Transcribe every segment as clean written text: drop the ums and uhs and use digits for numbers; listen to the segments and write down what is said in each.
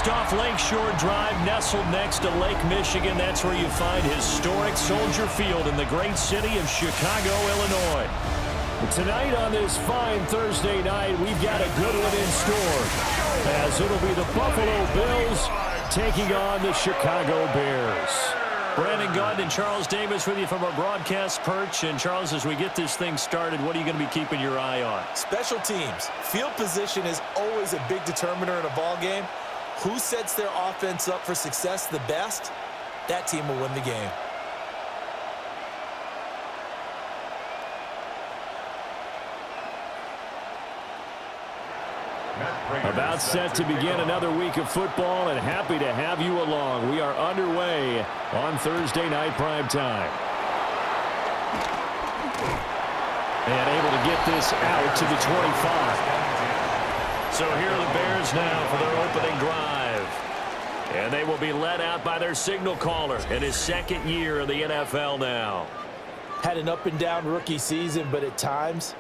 Just off Lakeshore Drive, nestled next to Lake Michigan. That's where you find historic Soldier Field in the great city of Chicago, Illinois. Tonight on this fine Thursday night, we've got a good one in store, as it'll be the Buffalo Bills taking on the Chicago Bears. Brandon Gaudin and Charles Davis with you from our broadcast perch. And Charles, as we get this thing started, what are you going to be keeping your eye on? Special teams. Field position is always a big determiner in a ball game. Who sets their offense up for success the best? That team will win the game. About set to begin another week of football, and happy to have you along. We are underway on Thursday night primetime. And able to get this out to the 25. So here are the Bears now for their opening drive. And they will be led out by their signal caller in his second year in the NFL now. Had an up-and-down rookie season, but at times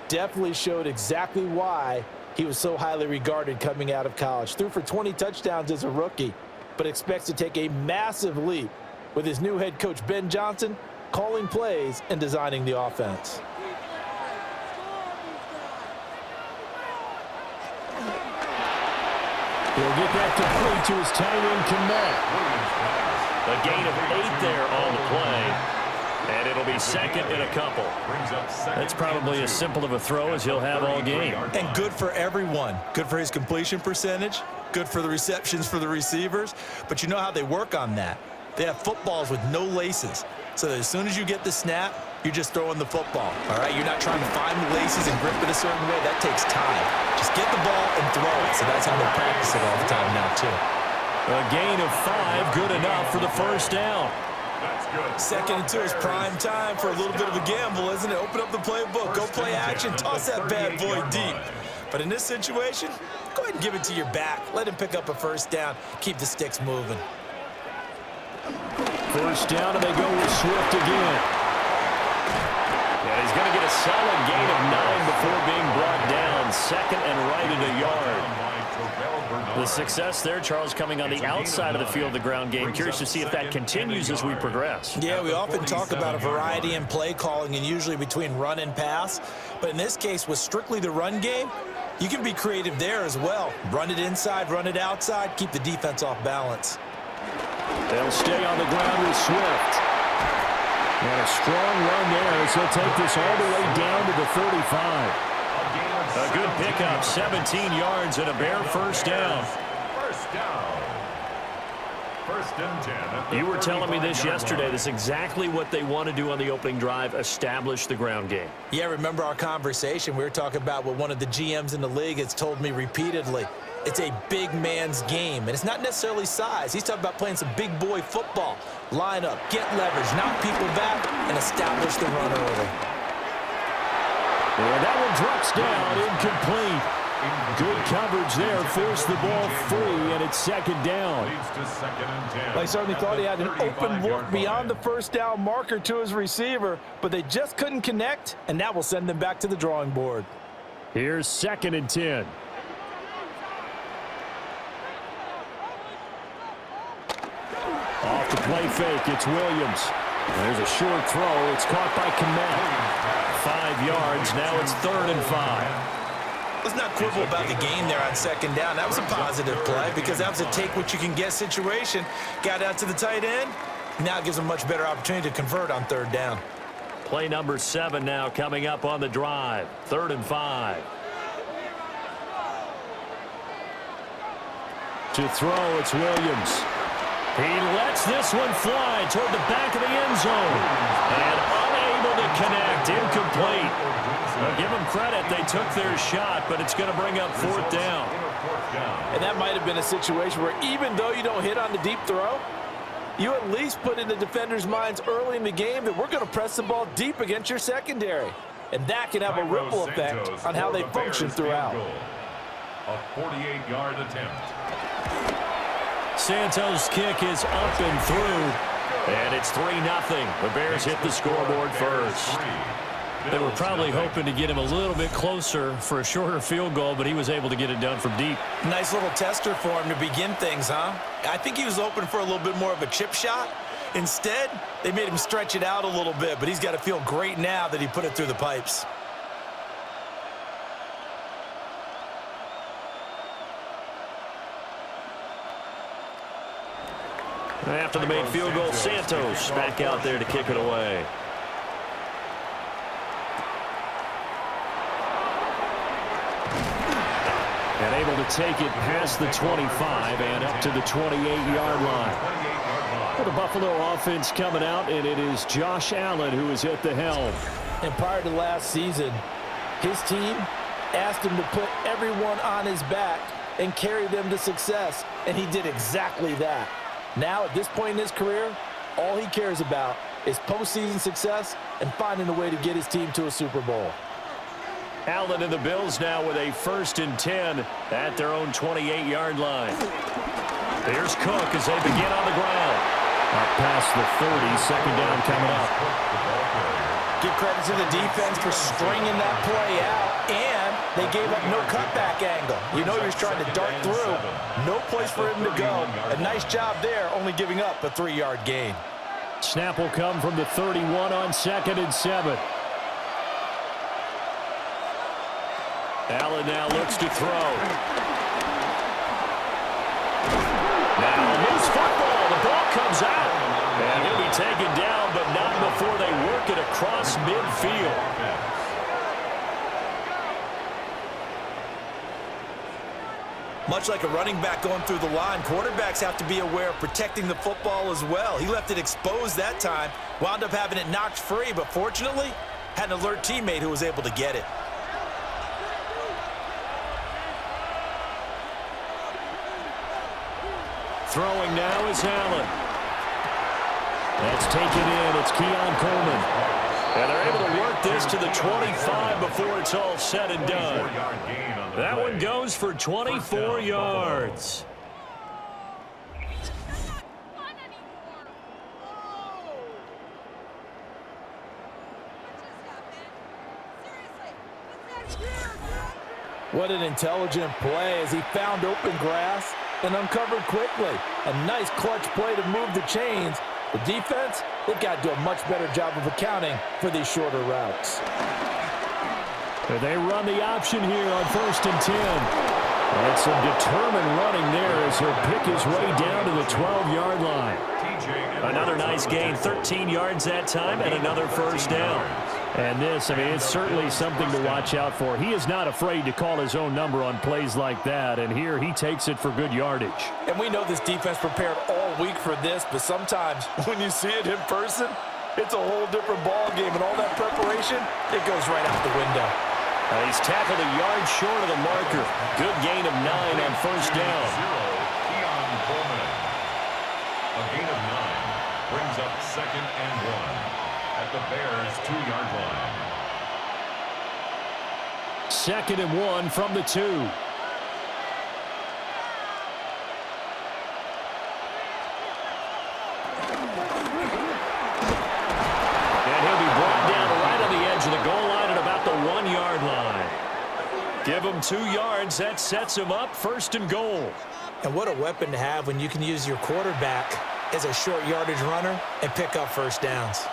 definitely showed exactly why he was so highly regarded coming out of college. Threw for 20 touchdowns as a rookie, but expects to take a massive leap with his new head coach, Ben Johnson, calling plays and designing the offense. He'll get that complete to his tight end, Komet. A gain of 8 there on the play. And it'll be second and a couple. That's probably as simple of a throw as he'll have all game. And good for everyone. Good for his completion percentage. Good for the receptions for the receivers. But you know how they work on that. They have footballs with no laces. So that as soon as you get the snap, you're just throwing the football. All right? You're not trying to find the laces and grip it a certain way. That takes time. Just get the ball and throw it. So that's how they practice it all the time now, too. A gain of 5, good enough for the first down. Second and 2 is prime time for a little bit of a gamble, isn't it? Open up the playbook, go play action, toss that bad boy deep. But in this situation, go ahead and give it to your back. Let him pick up a first down. Keep the sticks moving. First down, and they go with Swift again. And he's going to get a solid gain of 9 before being brought down. Second and right at a yard. The success there, Charles, coming on the outside of the field, the ground game. Curious to see if that continues as we progress. Yeah, we often talk about a variety in play calling and usually between run and pass. But in this case, with strictly the run game, you can be creative there as well. Run it inside, run it outside, keep the defense off balance. They'll stay on the ground with Swift. And a strong run there as he'll take this all the way down to the 35. A good pickup, 17 yards and a Bear first down. First and 10. You were telling me this yesterday. This is exactly what they want to do on the opening drive, establish the ground game. Yeah, remember our conversation? We were talking about what one of the GMs in the league has told me repeatedly. It's a big man's game, and it's not necessarily size. He's talking about playing some big boy football. Line up, get leverage, knock people back, and establish the run early. And that one drops down, incomplete. Good coverage there, forced the ball free, and it's second down. They certainly thought he had an open look beyond the first down marker to his receiver, but they just couldn't connect, and that will send them back to the drawing board. Here's second and 10. Off the play fake, it's Williams. There's a short throw. It's caught by Komet. 5 yards. Now it's 3rd and 5. Let's not quibble about the gain there on second down. That was a positive play because that was a take-what-you-can-get situation. Got out to the tight end. Now it gives them a much better opportunity to convert on 3rd down. Play number 7 now coming up on the drive. 3rd and 5. To throw, it's Williams. He lets this one fly toward the back of the end zone. And unable to connect, incomplete. Well, give them credit, they took their shot, but it's going to bring up 4th down. And that might have been a situation where even though you don't hit on the deep throw, you at least put in the defenders' minds early in the game that we're going to press the ball deep against your secondary. And that can have a ripple effect on how they function throughout. A 48-yard attempt. Santos' kick is up and through, and it's 3-0. The Bears hit the scoreboard first. They were probably hoping to get him a little bit closer for a shorter field goal, but he was able to get it done from deep. Nice little tester for him to begin things, huh? I think he was hoping for a little bit more of a chip shot. Instead, they made him stretch it out a little bit, but he's got to feel great now that he put it through the pipes. After the made field goal, Santos back out there to kick it away. And able to take it past the 25 and up to the 28-yard line. For the Buffalo offense coming out, and it is Josh Allen who is at the helm. And prior to last season, his team asked him to put everyone on his back and carry them to success, and he did exactly that. Now, at this point in his career, all he cares about is postseason success and finding a way to get his team to a Super Bowl. Allen and the Bills now with a 1st and 10 at their own 28-yard line. Here's Cook as they begin on the ground. Up past the 30, second down coming up. Give credit to the defense for stringing that play out, and they gave up no cutback angle. You know you're trying to dart through. No place for him to go. A nice job there, only giving up a 3-yard gain. Snap will come from the 31 on 2nd and 7. Allen now looks to throw. Now loose football. The ball comes out. And he'll be taken down, but not before they work it across midfield. Much like a running back going through the line, quarterbacks have to be aware of protecting the football as well. He left it exposed that time, wound up having it knocked free, but fortunately, had an alert teammate who was able to get it. Throwing now is Allen. That's taken in. It's Keon Coleman. And they're able to work this to the 25 before it's all said and done. That one goes for 24 yards. What an intelligent play as he found open grass and uncovered quickly. A nice clutch play to move the chains. The defense, they've got to do a much better job of accounting for these shorter routes. They run the option here on 1st and 10. And some determined running there as he'll pick his way down to the 12-yard line. Another nice gain, 13 yards that time, and another first down. And this, I mean, it's certainly something to watch out for. He is not afraid to call his own number on plays like that, and here he takes it for good yardage. And we know this defense prepared all week for this, but sometimes when you see it in person, it's a whole different ball game, and all that preparation, it goes right out the window. He's tackled a yard short of the marker. Good gain of 9 on first down. Keon Coleman. A gain of 9 brings up 2nd and 1 at the Bears' 2-yard line. 2nd and 1 from the 2. And he'll be brought down right on the edge of the goal line at about the 1-yard line. Give him 2 yards. That sets him up 1st and goal. And what a weapon to have when you can use your quarterback as a short yardage runner and pick up first downs.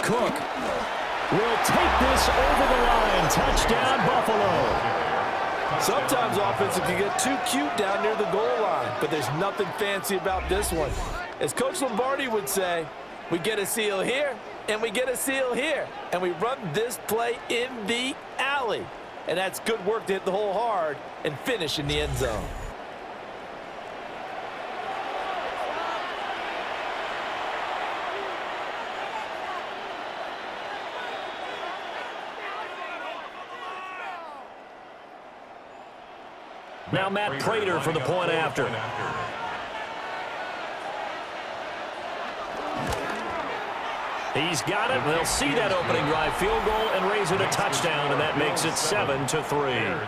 Cook will take this over the line. Touchdown, Buffalo. Sometimes offenses can get too cute down near the goal line, but there's nothing fancy about this one. As Coach Lombardi would say, we get a seal here, and we get a seal here, and we run this play in the alley. And that's good work to hit the hole hard and finish in the end zone. Now Matt Prater for the point after. He's got it. They'll see that opening drive field goal and raise it a touchdown, and that makes it 7-3.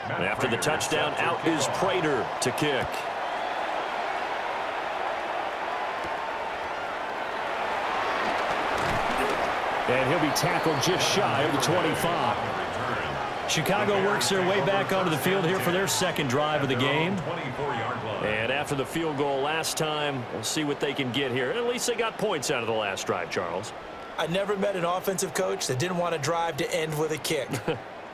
After the touchdown, out is Prater to kick. And he'll be tackled just shy of the 25. Chicago works their way back onto the field here for their second drive of the game. And after the field goal last time, we'll see what they can get here. At least they got points out of the last drive, Charles. I never met an offensive coach that didn't want to drive to end with a kick.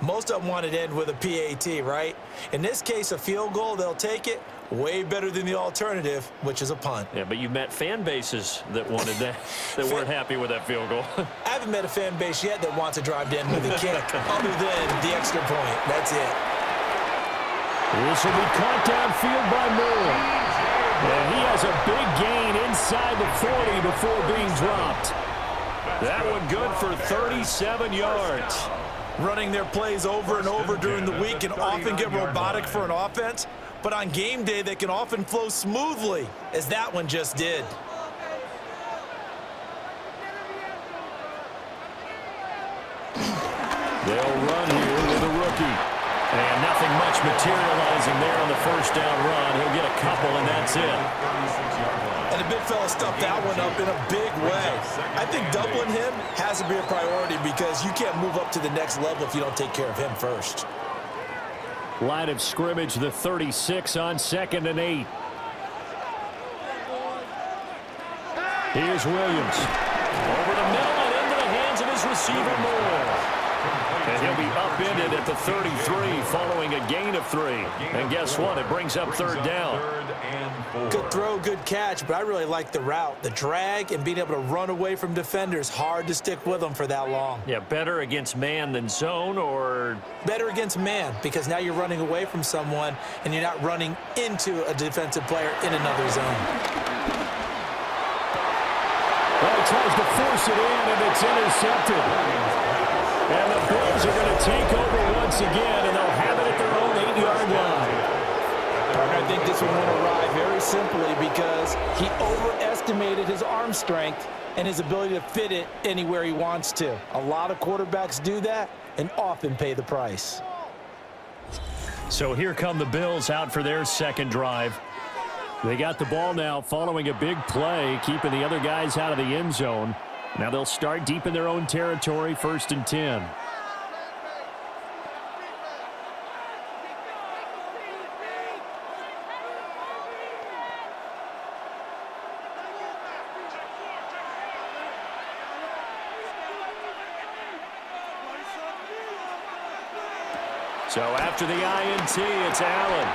Most of them wanted to end with a PAT, right? In this case, a field goal, they'll take it. Way better than the alternative, which is a punt. Yeah, but you've met fan bases that wanted that, that weren't happy with that field goal. I haven't met a fan base yet that wants to drive to end with a kick, other than the extra point. That's it. This will be caught downfield by Moore. And he has a big gain inside the 40 before being dropped. That one good for 37 yards. Running their plays over and over during the week can often get robotic for an offense, but on game day they can often flow smoothly, as that one just did. They'll run here with a rookie. And nothing much materializing there on the first down run. He'll get a couple, and that's it. And the big fella stuffed that one up in a big way. I think doubling him has to be a priority because you can't move up to the next level if you don't take care of him first. Line of scrimmage, the 36 on 2nd and 8. Here's Williams. Over the middle and into the hands of his receiver, Moore. And he'll be upended at the 33 following a gain of 3. And guess what? It brings up 3rd down. Good throw, good catch, but I really like the route. The drag and being able to run away from defenders, hard to stick with them for that long. Yeah, better against man than zone, or? Better against man, because now you're running away from someone and you're not running into a defensive player in another zone. Well, he tries to force it in, and it's intercepted. And the Bills are going to take over once again, and they'll have it at their own 8-yard line. I think this one went awry very simply because he overestimated his arm strength and his ability to fit it anywhere he wants to. A lot of quarterbacks do that and often pay the price. So here come the Bills out for their second drive. They got the ball now following a big play, keeping the other guys out of the end zone. Now they'll start deep in their own territory, 1st and 10. So after the INT, it's Allen.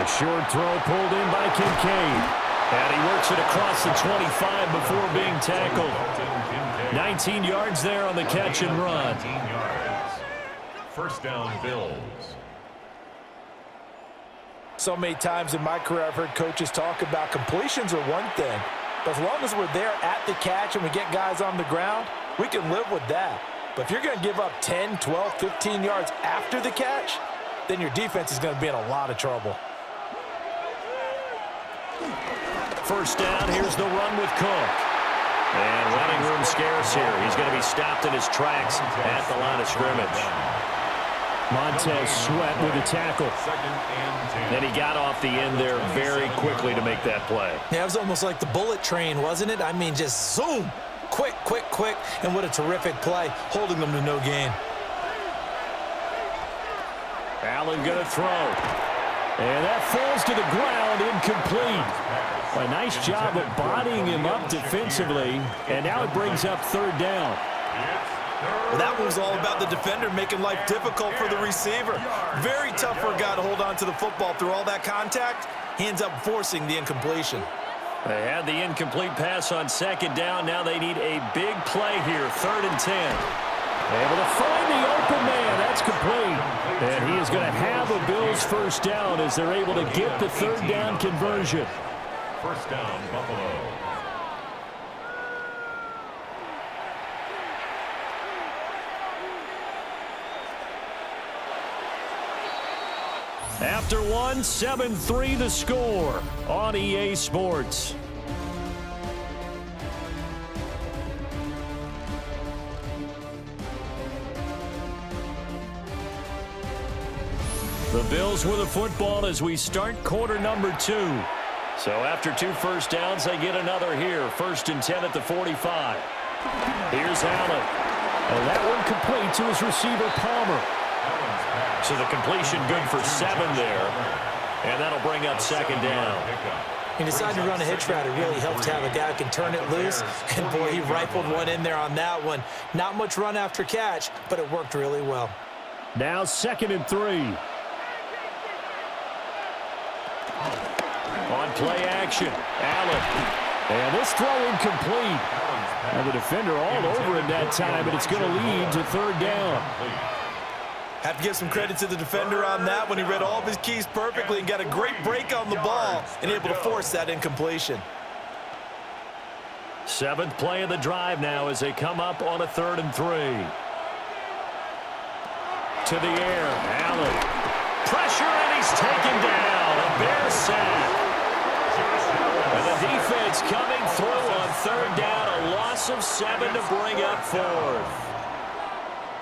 A short throw pulled in by Kincaid. And he works it across the 25 before being tackled. 19 yards there on the catch and run. 19 yards. First down, Bills. So many times in my career I've heard coaches talk about completions are one thing, but as long as we're there at the catch and we get guys on the ground, we can live with that. But if you're going to give up 10, 12, 15 yards after the catch, then your defense is going to be in a lot of trouble. First down, here's the run with Cook. And running room scarce here. He's going to be stopped in his tracks at the line of scrimmage. Montez Sweat with a tackle. And he got off the end there very quickly to make that play. Yeah, it was almost like the bullet train, wasn't it? I mean, just zoom. Quick, quick, quick. And what a terrific play, holding them to no gain. Allen going to throw. And that falls to the ground, incomplete. A nice job of bodying him up defensively, and now it brings up 3rd down. Well, that one was all about the defender making life difficult for the receiver. Very tough for a guy to hold on to the football through all that contact. He ends up forcing the incompletion. They had the incomplete pass on 2nd down. Now they need a big play here, 3rd and 10. Able to find the open man. That's complete. And he is going to have a Bills first down as they're able to get the 3rd down conversion. First down, Buffalo. After one, 7-3 the score on EA Sports. The Bills with the football as we start quarter number 2. So after 2 first downs, they get another here. 1st and 10 at the 45. Here's Allen. And that one complete to his receiver, Palmer. So the completion good for 7 there. And that'll bring up 2nd down. He decided to run a hitch route. It really helps to have a guy who can turn it loose. And, boy, he rifled one in there on that one. Not much run after catch, but it worked really well. Now 2nd and 3. On play action, Allen. And this throw incomplete. And the defender all over it that time, but it's going to lead to 3rd down. Have to give some credit to the defender on that when he read all of his keys perfectly and got a great break on the ball and able to force that incompletion. 7th play of the drive now as they come up on a 3rd and 3. To the air, Allen. Pressure, and he's taken down. A Bear sack. And the defense coming through on 3rd down. A loss of 7 to bring up 4th.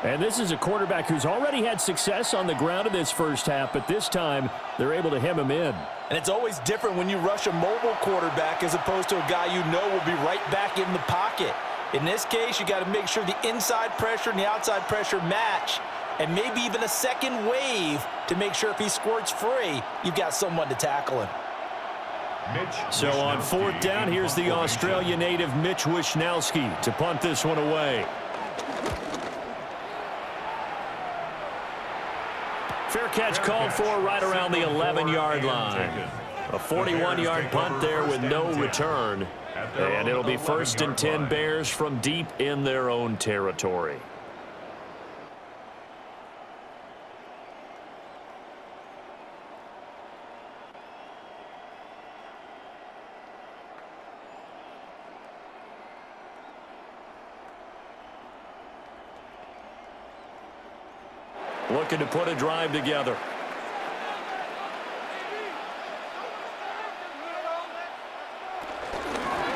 And this is a quarterback who's already had success on the ground in this first half, but this time they're able to hem him in. And it's always different when you rush a mobile quarterback as opposed to a guy you know will be right back in the pocket. In this case, you got to make sure the inside pressure and the outside pressure match, and maybe even a second wave to make sure if he squirts free, you've got someone to tackle him. So on 4th down, here's the Australia native Mitch Wishnowsky to punt this one away. Fair catch called for right around the 11-yard line. A 41-yard punt there with no return. And it'll be 1st and 10 Bears from deep in their own territory. Looking to put a drive together.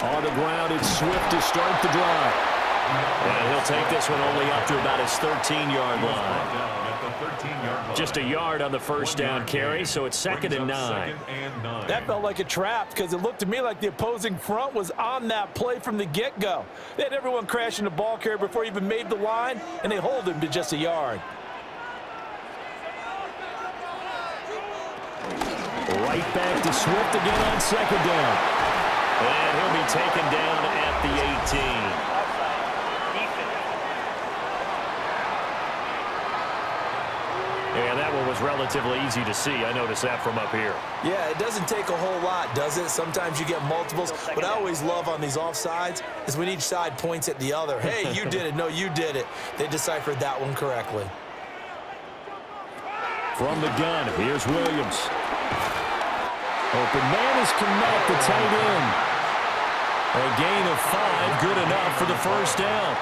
On the ground, it's Swift to start the drive. And he'll take this one only up to about his 13-yard line. Just a yard on the first down carry, so it's 2nd and 9. That felt like a trap because it looked to me like the opposing front was on that play from the get-go. They had everyone crashing the ball carrier before he even made the line, and they hold him to just a yard. Right back to Swift again on 2nd down. And he'll be taken down at the 18. And that one was relatively easy to see. I noticed that from up here. Yeah, it doesn't take a whole lot, does it? Sometimes you get multiples. What I always love on these offsides is when each side points at the other. Hey, you did it. No, you did it. They deciphered that one correctly. From the gun, here's Williams. Open man is connect the tight end. A gain of 5, good enough for the first down.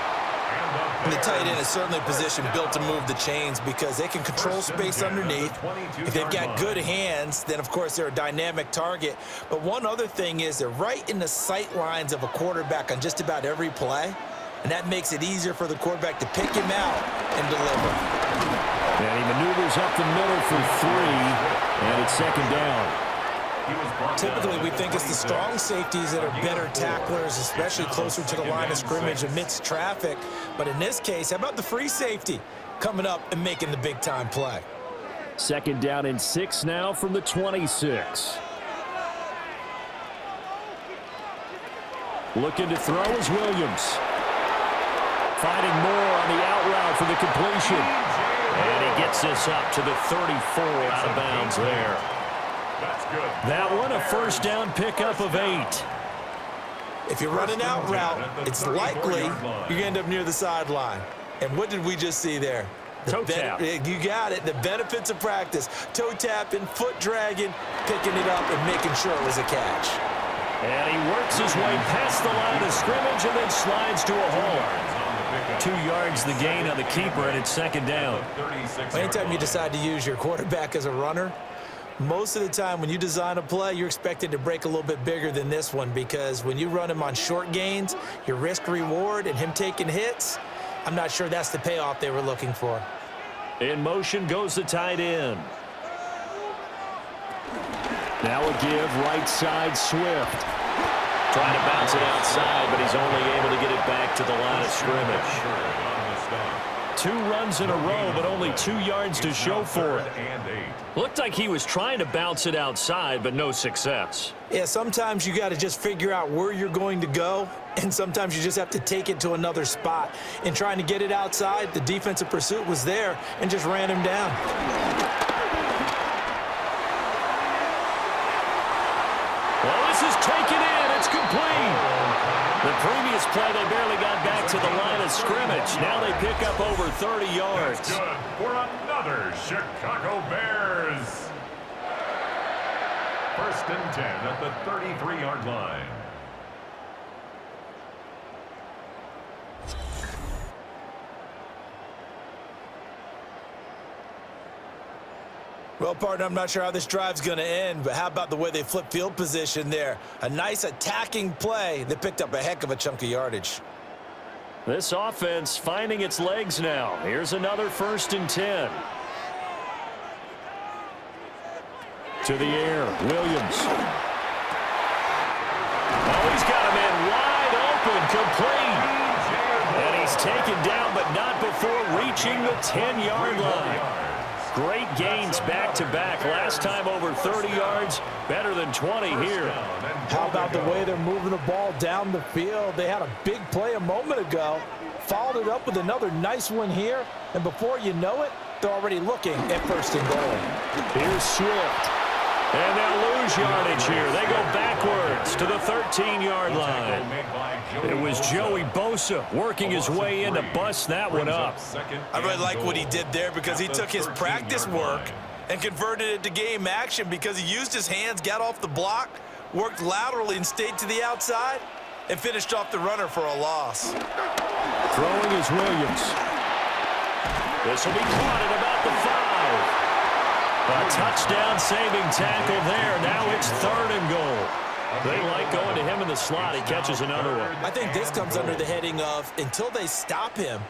And the tight end is certainly a position built to move the chains because they can control space underneath. If they've got good hands, then of course they're a dynamic target. But one other thing is they're right in the sight lines of a quarterback on just about every play. And that makes it easier for the quarterback to pick him out and deliver. And he maneuvers up the middle for 3, and it's 2nd down. Typically, we think it's the strong safeties that are better tacklers, especially closer to the line of scrimmage amidst traffic. But in this case, how about the free safety coming up and making the big-time play? 2nd down and 6 now from the 26. Looking to throw is Williams. Finding more on the out route for the completion. And he gets this up to the 34 out of bounds there. That one, a first down pickup of 8. If you're running out route, it's likely you're going to end up near the sideline. And what did we just see there? Toe tap. You got it. The benefits of practice. Toe tapping, foot dragging, picking it up, and making sure it was a catch. And he works his way past the line of scrimmage and then slides to a hole. 2 yards the gain on the keeper, and it's 2nd down. Anytime you decide to use your quarterback as a runner, most of the time when you design a play, you're expected to break a little bit bigger than this one because when you run him on short gains, your risk-reward and him taking hits, I'm not sure that's the payoff they were looking for. In motion goes the tight end. Now a give right side Swift. Trying to bounce it outside, but he's only able to get it back to the line of scrimmage. 2 runs in a row, but only 2 yards to show for it. Looked like he was trying to bounce it outside, but no success. Yeah, sometimes you got to just figure out where you're going to go, and sometimes you just have to take it to another spot. In trying to get it outside, the defensive pursuit was there and just ran him down. Well, this is taken in. It's complete. The previous play, they barely got back to the line of scrimmage. Now they pick up over 30 yards. That's good for another Chicago Bears. 1st and 10 at the 33-yard line. Well, partner, I'm not sure how this drive's going to end, but how about the way they flip field position there? A nice attacking play that picked up a heck of a chunk of yardage. This offense finding its legs now. Here's another 1st and 10. To the air, Williams. Oh, he's got a man wide open, complete. And he's taken down, but not before reaching the 10-yard line. Great gains back-to-back. Last time over 30 yards, better than 20 here. How about the way they're moving the ball down the field? They had a big play a moment ago, followed it up with another nice one here, and before you know it, they're already looking at 1st and goal. Here's Swift. And they'll lose yardage here. They go backwards to the 13-yard line. It was Joey Bosa working his way in to bust that one up. I really like what he did there because he took his practice work and converted it to game action because he used his hands, got off the block, worked laterally and stayed to the outside, and finished off the runner for a loss. Throwing is Williams. This will be caught at about the 5. A touchdown-saving tackle there. Now it's 3rd and goal. They like going to him in the slot. He catches another one. I think this comes under the heading of until they stop him,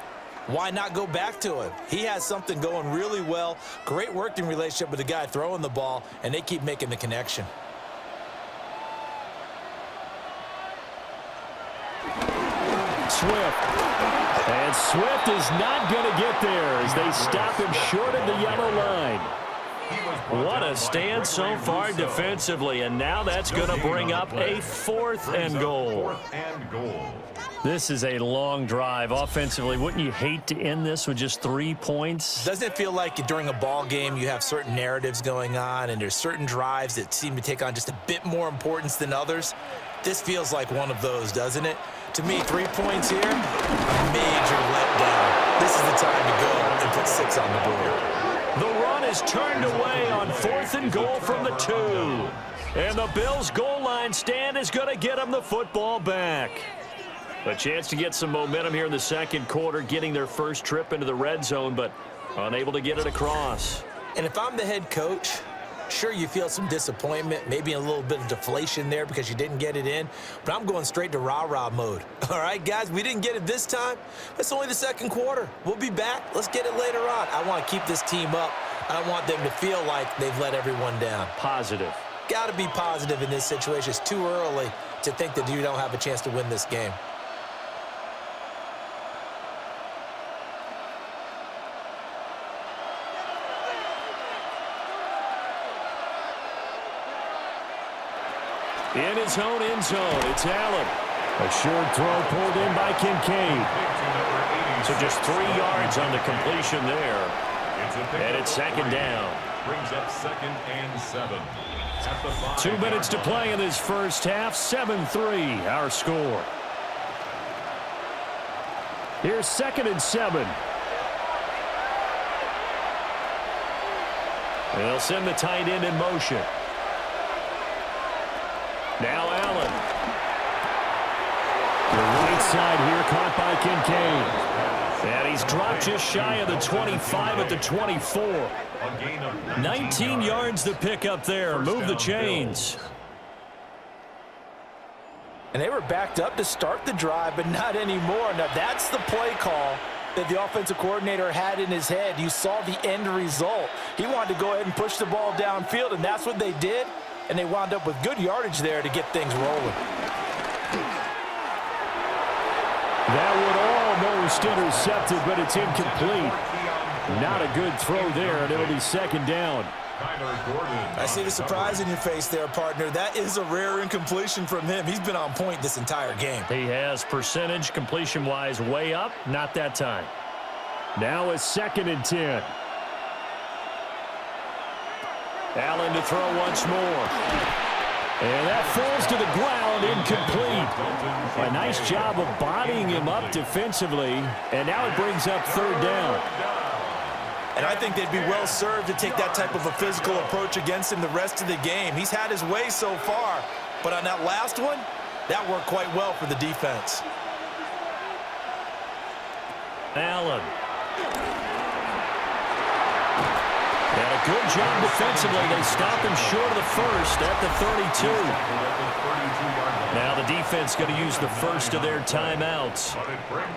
why not go back to him? He has something going really well. Great working relationship with the guy throwing the ball, and they keep making the connection. Swift. And Swift is not going to get there as they stop him short of the yellow line. What a stand so far defensively, and now that's going to bring up a 4th and goal. This is a long drive offensively. Wouldn't you hate to end this with just 3 points? Doesn't it feel like during a ball game you have certain narratives going on and there's certain drives that seem to take on just a bit more importance than others? This feels like one of those, doesn't it? To me, 3 points here, major letdown. This is the time to go and put 6 on the board. The run is turned away on 4th and goal from the 2. And the Bills' goal line stand is going to get them the football back. A chance to get some momentum here in the 2nd quarter, getting their first trip into the red zone, but unable to get it across. And if I'm the head coach, sure, you feel some disappointment, maybe a little bit of deflation there because you didn't get it in, but I'm going straight to rah-rah mode. All right, guys, we didn't get it this time. It's only the 2nd quarter. We'll be back. Let's get it later on. I want to keep this team up. I don't want them to feel like they've let everyone down. Positive. Got to be positive in this situation. It's too early to think that you don't have a chance to win this game. In his own end zone, it's Allen. A short throw pulled in by Kincaid. So just 3 yards on the completion there. And it's 2nd down. Brings up 2nd and 7. 2 minutes to play in this first half. 7-3, our score. Here's 2nd and 7. They'll send the tight end in motion. Now Allen. The right side here caught by Kincaid. And he's dropped just shy of the 25 at the 24. 19 yards to pick up there. Move the chains. And they were backed up to start the drive, but not anymore. Now that's the play call that the offensive coordinator had in his head. You saw the end result. He wanted to go ahead and push the ball downfield, and that's what they did. and they wound up with good yardage there to get things rolling. That would almost intercepted, but it's incomplete. Not a good throw there, and it'll be second down. I see the surprise in your face there, partner. That is a rare incompletion from him. He's been on point this entire game. He has percentage completion-wise way up, not that time. Now it's 2nd and 10. Allen to throw once more. And that falls to the ground, incomplete. A nice job of bodying him up defensively, and now it brings up 3rd down. And I think they'd be well served to take that type of a physical approach against him the rest of the game. He's had his way so far, but on that last one, that worked quite well for the defense. Allen. And a good job defensively. They stop him short of the first at the 32. Now the defense going to use the first of their timeouts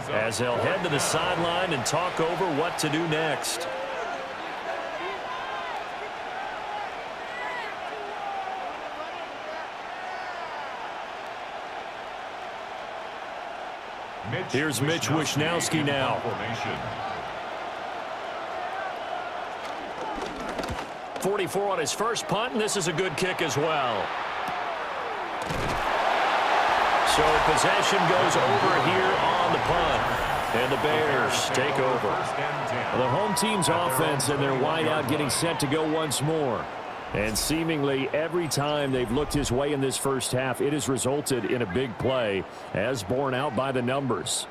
as they'll head to the sideline and talk over what to do next. Here's Mitch Wishnowski now. 44 on his first punt, and this is a good kick as well. So possession goes over here on the punt, and the Bears take over. The home team's offense and their wideout getting set to go once more. And seemingly every time they've looked his way in this first half, it has resulted in a big play, as borne out by the numbers.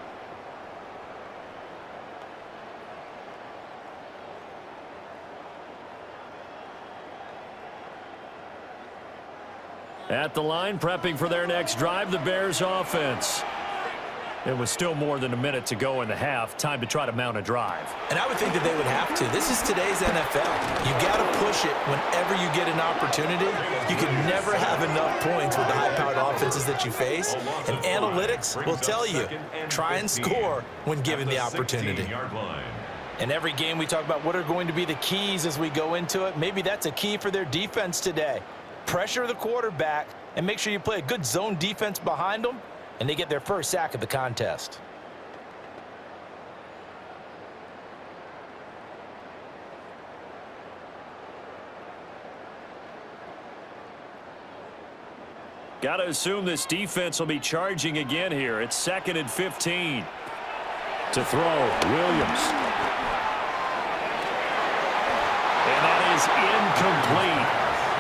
At the line, prepping for their next drive, the Bears offense. It was still more than a minute to go in the half. Time to try to mount a drive. And I would think that they would have to. This is today's NFL. You got to push it whenever you get an opportunity. You can never have enough points with the high-powered offenses that you face. And analytics will tell you, try and score when given the opportunity. In every game we talk about what are going to be the keys as we go into it. Maybe that's a key for their defense today. Pressure the quarterback and make sure you play a good zone defense behind them, and they get their first sack of the contest. Got to assume this defense will be charging again here. It's 2nd and 15. To throw, Williams. And that is incomplete.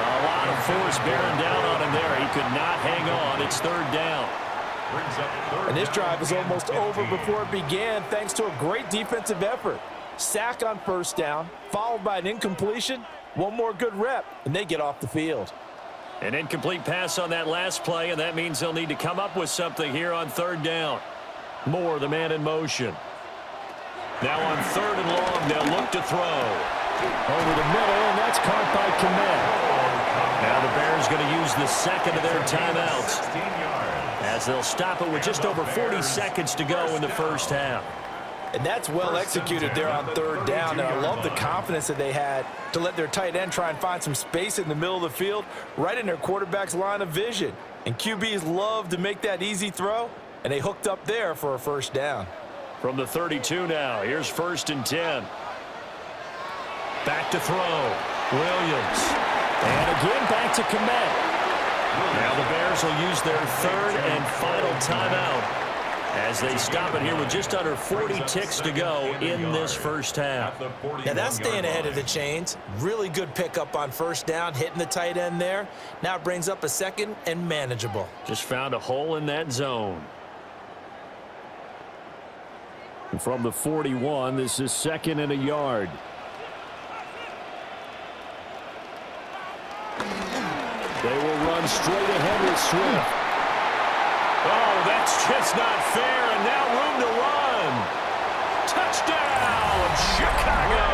A lot of force bearing down on him there. He could not hang on. It's 3rd down. And this drive is almost over before it began thanks to a great defensive effort. Sack on 1st down, followed by an incompletion. One more good rep, and they get off the field. An incomplete pass on that last play, and that means they'll need to come up with something here on 3rd down. Moore, the man in motion. Now on 3rd and long, they'll look to throw. Over the middle, and that's caught by Kmet. Now the Bears going to use the second of their timeouts as they'll stop it with just over 40 seconds to go in the first half. And that's well executed there on 3rd down, and I love the confidence that they had to let their tight end try and find some space in the middle of the field, right in their quarterback's line of vision. And QBs love to make that easy throw, and they hooked up there for a 1st down. From the 32 now, here's 1st and 10. Back to throw, Williams. And again back to Kmet. Now the Bears will use their 3rd and final timeout as they stop it here with just under 40 ticks to go in this first half. Now that's staying ahead of the chains. Really good pickup on 1st down, hitting the tight end there. Now it brings up a 2nd and manageable. Just found a hole in that zone. And from the 41, this is 2nd and a yard. They will run straight ahead with Swift. Oh, that's just not fair, and now room to run. Touchdown, Chicago!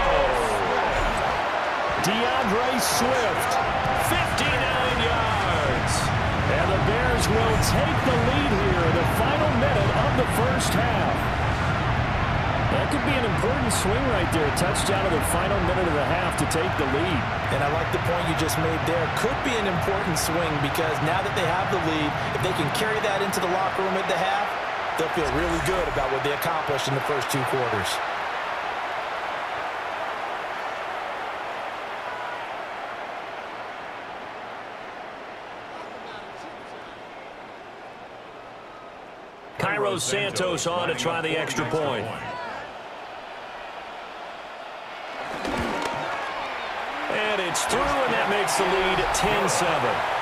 DeAndre Swift, 59 yards. And the Bears will take the lead here in the final minute of the first half. That could be an important swing right there. Touchdown in the final minute of the half to take the lead. And I like the point you just made there. Could be an important swing because now that they have the lead, if they can carry that into the locker room at the half, they'll feel really good about what they accomplished in the first 2 quarters. Cairo Santos on to try the extra point. And it's through, and that makes the lead 10-7.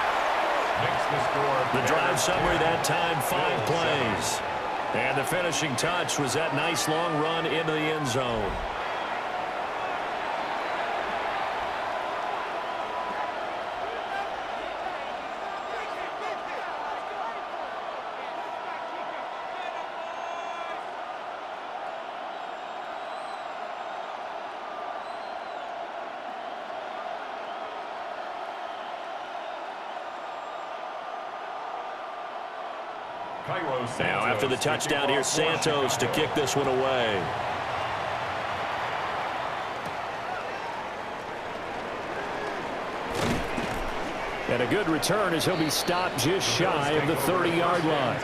The drive summary that time, 5 plays. And the finishing touch was that nice long run into the end zone. Now after the touchdown, here's Santos to kick this one away. And a good return as he'll be stopped just shy of the 30-yard line.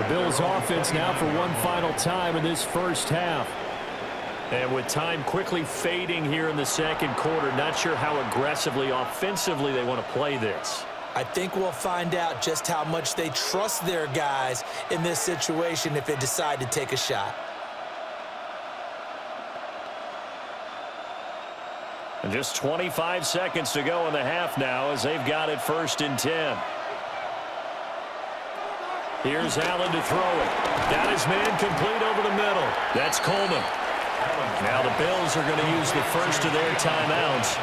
The Bills offense now for one final time in this first half. And with time quickly fading here in the second quarter, not sure how aggressively, offensively they want to play this. I think we'll find out just how much they trust their guys in this situation if they decide to take a shot. And just 25 seconds to go in the half now as they've got it 1st and 10. Here's Allen to throw it. Got his man complete over the middle. That's Coleman. Now the Bills are going to use the first of their timeouts,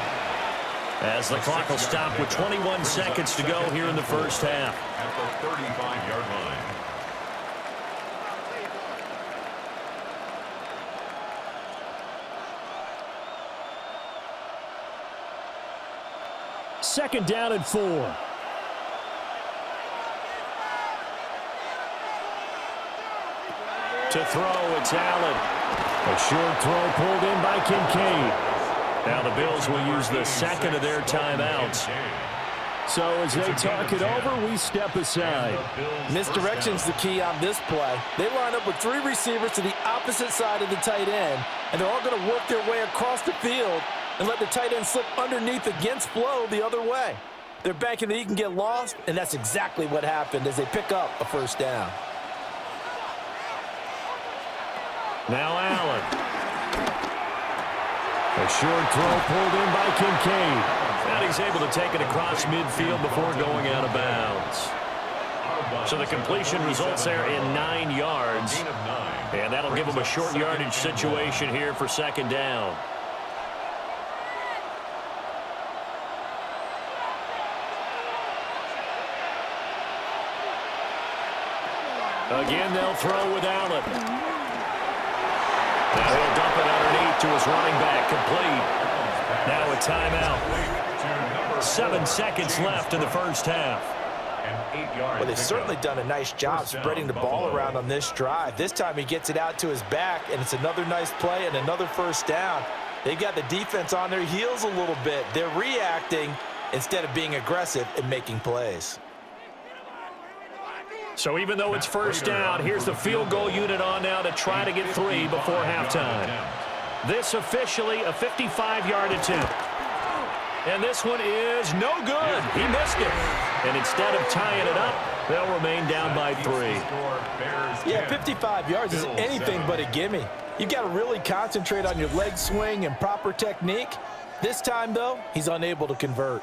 as the clock will stop with 21 seconds to go here in the first half. At the 35-yard line. Second down and 4. To throw, it's Allen. A short throw pulled in by Kincaid. Now the Bills will use the second of their timeouts. So as they talk it over, we step aside. Misdirection's the key on this play. They line up with 3 receivers to the opposite side of the tight end, and they're all going to work their way across the field and let the tight end slip underneath against flow the other way. They're banking that he can get lost, and that's exactly what happened as they pick up a first down. Now Allen. A short throw pulled in by Kincaid. And he's able to take it across midfield before going out of bounds. So the completion results there in 9 yards. And that'll give him a short yardage situation here for second down. Again, they'll throw with Allen. Now he'll dump it underneath to his running back, complete. Now a timeout. 7 seconds left in the first half. Well, they've certainly done a nice job spreading the ball around on this drive. This time he gets it out to his back, and it's another nice play and another first down. They've got the defense on their heels a little bit. They're reacting instead of being aggressive and making plays. So even though it's first down, here's the field goal unit on now to try to get 3 before halftime. This officially a 55-yard attempt. And this one is no good. He missed it. And instead of tying it up, they'll remain down by 3. Yeah, 55 yards is anything but a gimme. You've got to really concentrate on your leg swing and proper technique. This time, though, he's unable to convert.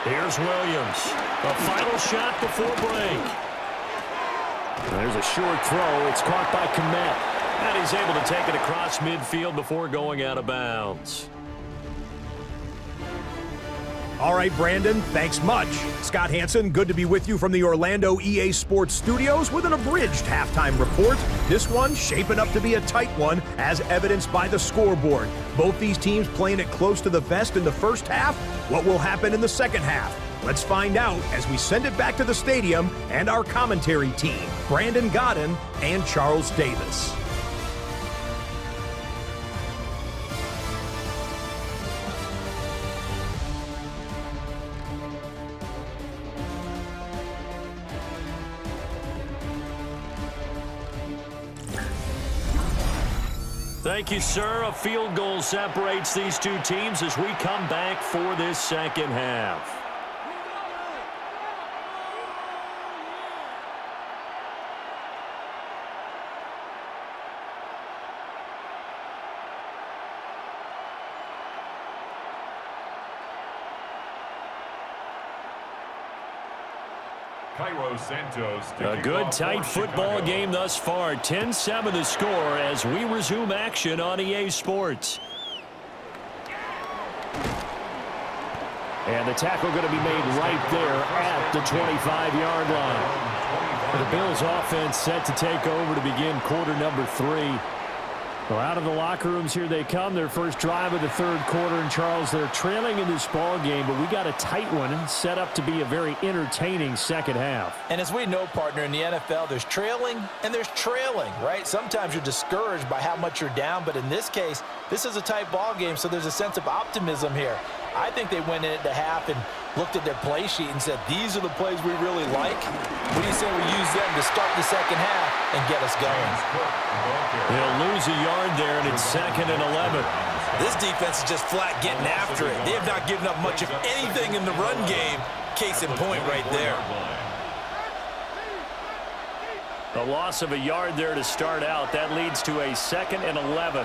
Here's Williams. A final shot before break. There's a short throw. It's caught by Kmet. And he's able to take it across midfield before going out of bounds. All right, Brandon, thanks much. Scott Hansen, good to be with you from the Orlando EA Sports Studios with an abridged halftime report. This one shaping up to be a tight one, as evidenced by the scoreboard. Both these teams playing it close to the vest in the first half. What will happen in the second half? Let's find out as we send it back to the stadium and our commentary team, Brandon Godden and Charles Davis. Thank you, sir. A field goal separates these two teams as we come back for this second half. A good tight football game thus far. 10-7 the score as we resume action on EA Sports. And the tackle going to be made right there at the 25-yard line. The Bills offense set to take over to begin quarter number 3. Well, out of the locker rooms here they come. Their first drive of the third quarter. And Charles, they're trailing in this ball game, but we got a tight one set up to be a very entertaining second half. And as we know, partner, in the NFL, there's trailing and there's trailing, right? Sometimes you're discouraged by how much you're down, but in this case, this is a tight ball game, so there's a sense of optimism here. I think they went into half and looked at their play sheet and said, these are the plays we really like. What do you say we use them to start the second half and get us going? They'll lose a yard there, and it's 2nd and 11. This defense is just flat getting after it. They have not given up much of anything in the run game. Case in point right there. A loss of a yard there to start out. That leads to a 2nd and 11.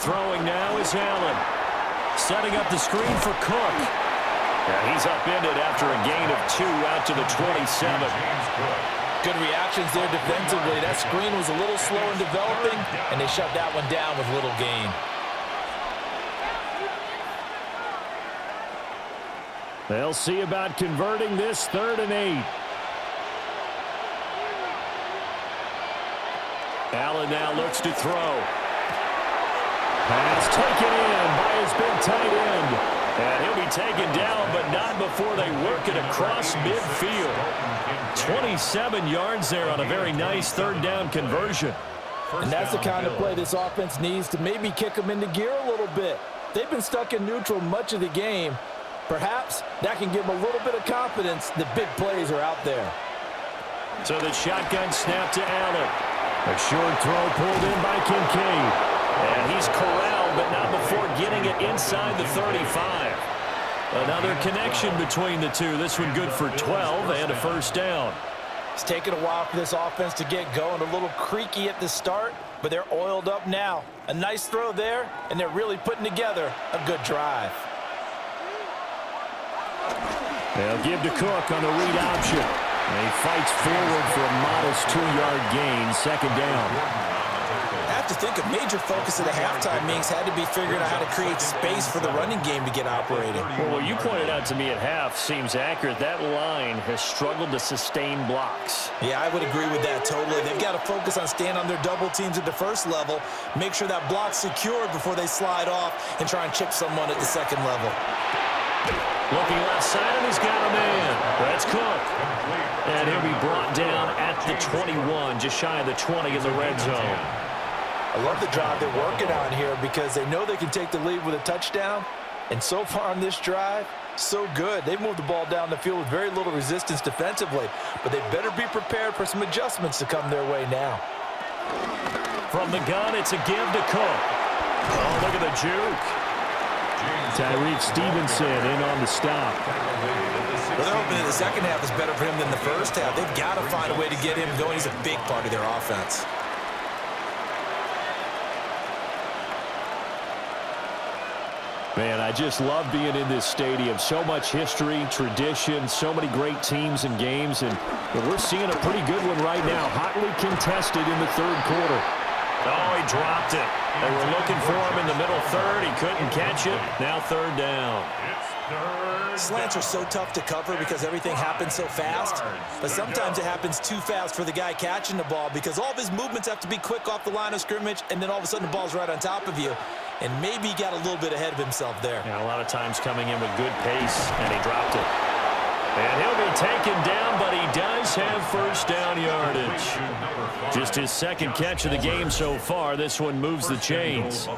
Throwing now is Allen. Setting up the screen for Cook. Yeah, he's upended after a gain of 2 out to the 27. Good reactions there defensively. That screen was a little slow in developing, and they shut that one down with little gain. They'll see about converting this 3rd and 8. Allen now looks to throw. Pass taken in by his big tight end. And he'll be taken down, but not before they work it across midfield. 27 yards there on a very nice 3rd down conversion. And that's the kind of play this offense needs to maybe kick them into gear a little bit. They've been stuck in neutral much of the game. Perhaps that can give them a little bit of confidence that big plays are out there. So the shotgun snap to Allen. A short throw pulled in by Kincaid. And he's corralled, but not before getting it inside the 35. Another connection between the two. This one good for 12 and a 1st down. It's taken a while for this offense to get going. A little creaky at the start, but they're oiled up now. A nice throw there, and they're really putting together a good drive. They'll give to Cook on the read option. And he fights forward for a modest 2-yard gain, 2nd down. I have to think a major focus of the halftime meetings had to be figuring out how to create space for the running game to get operating. Well, what you pointed out to me at half seems accurate. That line has struggled to sustain blocks. Yeah, I would agree with that totally. They've got to focus on staying on their double teams at the first level, make sure that block's secured before they slide off and try and chip someone at the 2nd level. Looking left side, and he's got a man. That's Cook. And he'll be brought down at the 21, just shy of the 20 in the red zone. I love the drive they're working on here because they know they can take the lead with a touchdown. And so far on this drive, so good. They've moved the ball down the field with very little resistance defensively, but they better be prepared for some adjustments to come their way now. From the gun, it's a give to Cook. Oh, look at the juke. Tyreek Stevenson in on the stop. Well, they're hoping that the second half is better for him than the first half. They've got to find a way to get him going. He's a big part of their offense. Man, I just love being in this stadium. So much history, tradition, so many great teams and games, and we're seeing a pretty good one right now. Hotly contested in the 3rd quarter. Oh, he dropped it. They were looking for him in the middle third. He couldn't catch it. Now third down. Slants are so tough to cover because everything happens so fast, but sometimes it happens too fast for the guy catching the ball because all of his movements have to be quick off the line of scrimmage, and then all of a sudden the ball's right on top of you, and maybe he got a little bit ahead of himself there. Yeah, a lot of times coming in with good pace, and he dropped it. And he'll be taken down, but he does have first down yardage. Just his second catch of the game so far. This one moves the chains.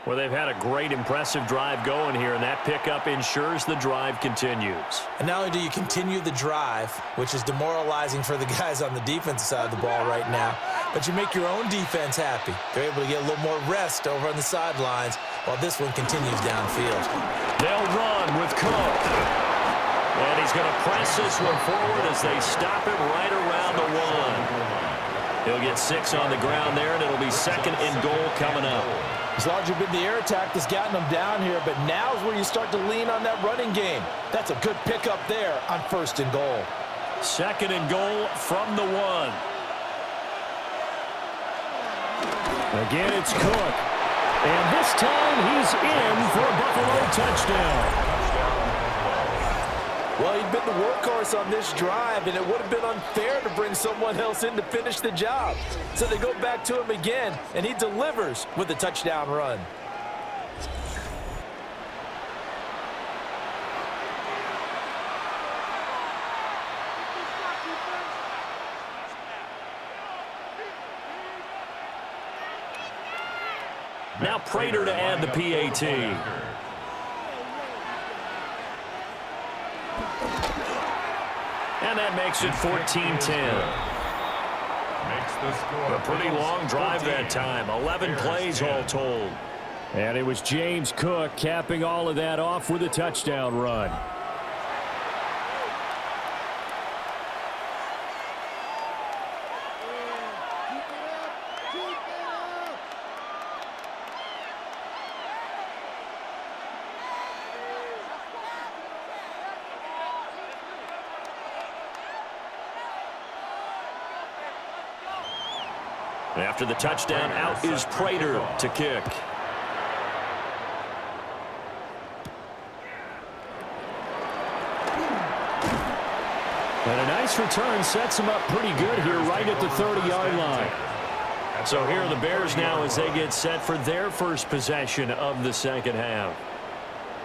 Well, they've had a great, impressive drive going here, and that pickup ensures the drive continues. And not only do you continue the drive, which is demoralizing for the guys on the defensive side of the ball right now, but you make your own defense happy. They're able to get a little more rest over on the sidelines while this one continues downfield. They'll run with Cook. And he's going to press this one forward as they stop him right around the one. He'll get 6 on the ground there, and it'll be second and goal coming up. It's largely been the air attack that's gotten them down here, but now is where you start to lean on that running game. That's a good pickup there on first and goal. Second and goal from the 1. Again, it's Cook. And this time he's in for a Buffalo touchdown. Well, he'd been the workhorse on this drive, and it would have been unfair to bring someone else in to finish the job. So they go back to him again, and he delivers with a touchdown run. Now Prater to add the PAT. And that makes it 14-10. A pretty long drive that time. 11 plays all told. And it was James Cook capping all of that off with a touchdown run. After the touchdown, out is Prater to kick. And a nice return sets him up pretty good here right at the 30-yard line. So here are the Bears now as they get set for their first possession of the second half.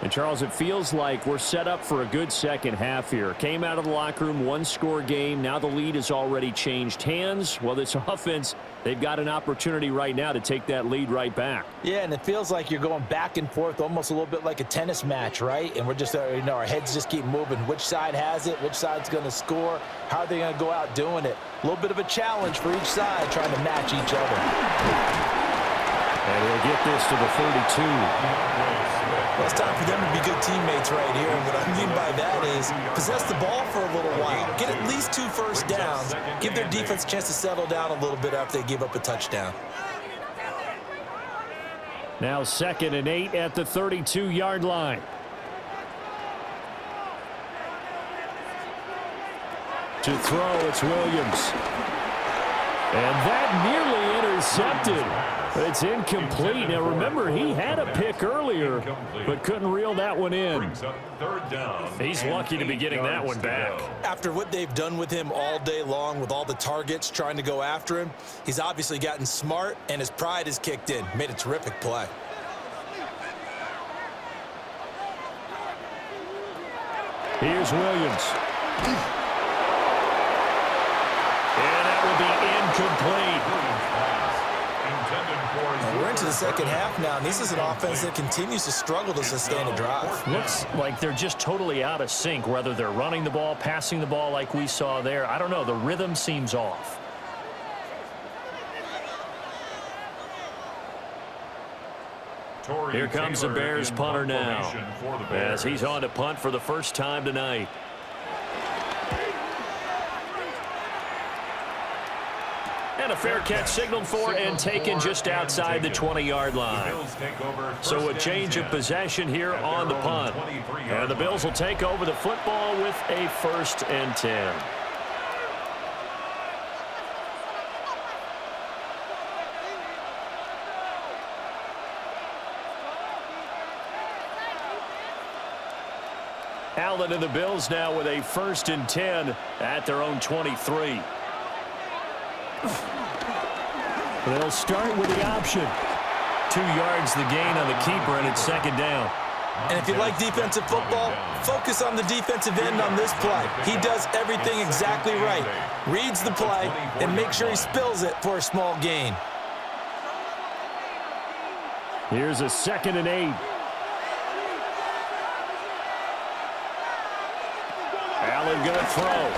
And, Charles, it feels like we're set up for a good second half here. Came out of the locker room, one-score game. Now the lead has already changed hands. Well, this offense, they've got an opportunity right now to take that lead right back. Yeah, and it feels like you're going back and forth almost a little bit like a tennis match, right? And we're just, our heads just keep moving. Which side has it? Which side's going to score? How are they going to go out doing it? A little bit of a challenge for each side trying to match each other. And he'll get this to the 32. Well, it's time for them to be good teammates right here. And what I mean by that is possess the ball for a little while. Get at least 2 first downs. Give their defense a chance to settle down a little bit after they give up a touchdown. Now 2nd and 8 at the 32-yard line. To throw, it's Williams. And that nearly intercepted. But it's incomplete. Now, remember, he had a pick earlier, but couldn't reel that one in. He's lucky to be getting that one back. After what they've done with him all day long with all the targets trying to go after him, he's obviously gotten smart, and his pride has kicked in. Made a terrific play. Here's Williams. And that will be incomplete. We're into the second half now, and this is an offense that continues to struggle to sustain a drive. Looks like they're just totally out of sync, whether they're running the ball, passing the ball like we saw there. I don't know. The rhythm seems off. Here comes the Bears punter now, as he's on to punt for the first time tonight. And a fair catch signaled for and taken just outside the 20-yard line. So a change of possession here on the punt. And the Bills will take over the football with a 1st and 10. Allen and the Bills now with a 1st and 10 at their own 23. They'll start with the option. 2 yards the gain on the keeper, and it's 2nd down. And if you like defensive football, focus on the defensive end on this play. He does everything exactly right. Reads the play and make sure he spills it for a small gain. Here's a 2nd and 8. Allen going to throw.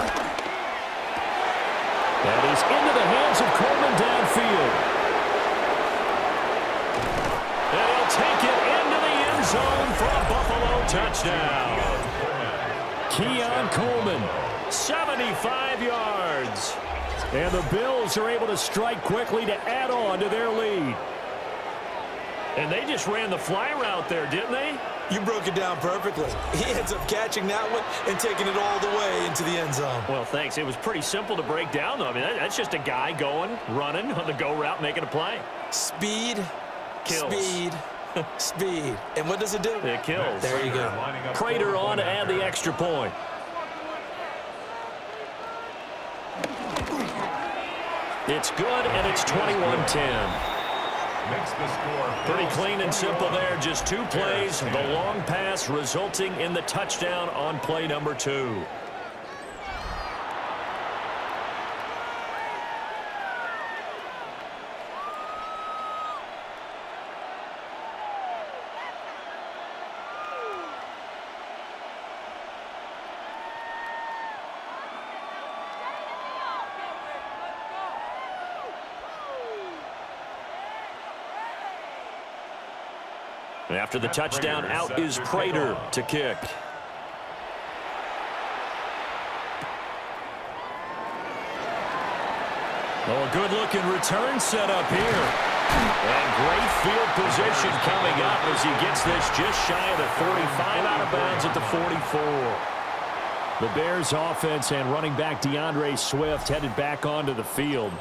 That is into the hands of Coleman downfield. And he'll take it into the end zone for a Buffalo touchdown. Keon Coleman, 75 yards. And the Bills are able to strike quickly to add on to their lead. And they just ran the fly route there, didn't they? You broke it down perfectly. He ends up catching that one and taking it all the way into the end zone. Well, thanks. It was pretty simple to break down, though. I mean, that's just a guy going, running on the go route, making a play. Speed, kills. Speed, speed. And what does it do? It kills. There you go. Prater on to add the extra point. It's good, and it's 21-10. Makes the score. Pretty clean and simple there. Just 2 plays. The long pass resulting in the touchdown on play number 2. After the touchdown, out is Prater to kick. Oh, a good-looking return set up here. And great field position coming up as he gets this just shy of the 45, out of bounds at the 44. The Bears offense and running back DeAndre Swift headed back onto the field.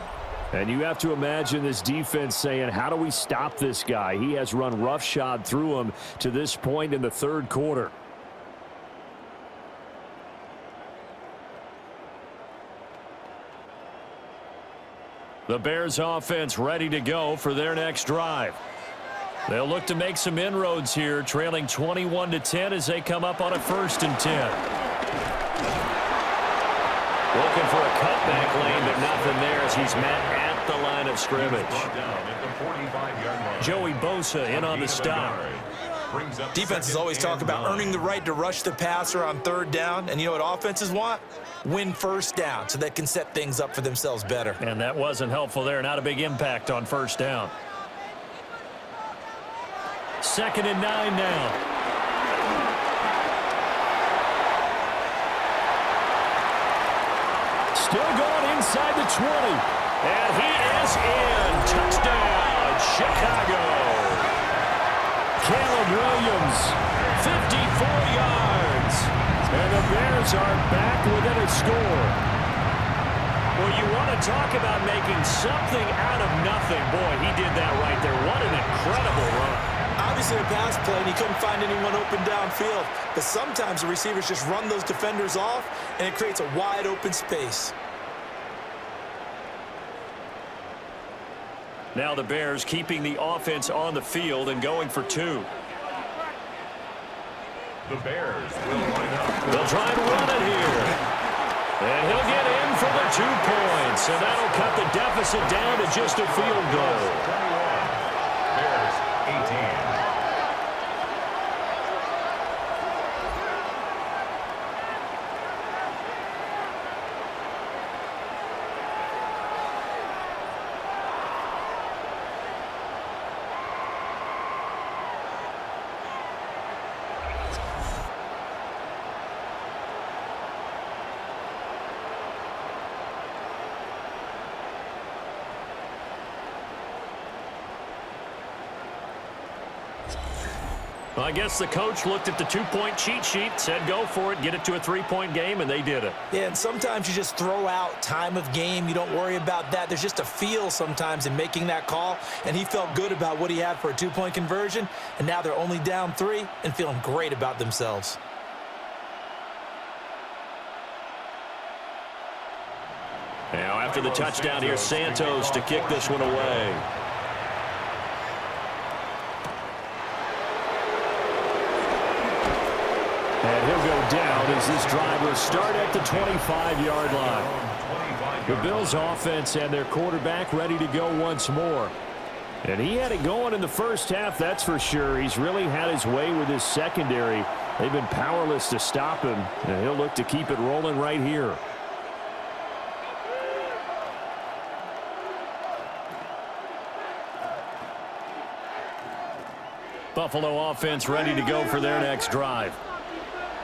And you have to imagine this defense saying, how do we stop this guy? He has run roughshod through him to this point in the 3rd quarter. The Bears offense ready to go for their next drive. They'll look to make some inroads here, trailing 21-10 as they come up on a 1st and 10. Looking for a cutback lane, but nothing there as he's met at the line of scrimmage. Joey Bosa in on the stop. Defenses always talk about earning the right to rush the passer on 3rd down. And you know what offenses want? Win 1st down so they can set things up for themselves better. And that wasn't helpful there. Not a big impact on 1st down. 2nd and 9 now. Still going inside the 20. And he is in. Touchdown, Chicago. Caleb Williams, 54 yards. And the Bears are back within a score. Well, you want to talk about making something out of nothing. Boy, he did that right there. What an incredible run. Obviously a pass play, and he couldn't find anyone open downfield. But sometimes the receivers just run those defenders off, and it creates a wide open space. Now the Bears keeping the offense on the field and going for 2. The Bears will line up. They'll try and run it here. And he'll get in for the 2 points. And that'll cut the deficit down to just a field goal. 21. Bears 18. Well, I guess the coach looked at the two-point cheat sheet, said go for it, get it to a three-point game, and they did it. Yeah, and sometimes you just throw out time of game. You don't worry about that. There's just a feel sometimes in making that call, and he felt good about what he had for a two-point conversion, and now they're only down 3 and feeling great about themselves. Now, after the touchdown, here's Santos to kick this one away. And he'll go down as this drive will start at the 25-yard line. The Bills' offense and their quarterback ready to go once more. And he had it going in the first half, that's for sure. He's really had his way with his secondary. They've been powerless to stop him, and he'll look to keep it rolling right here. Buffalo offense ready to go for their next drive.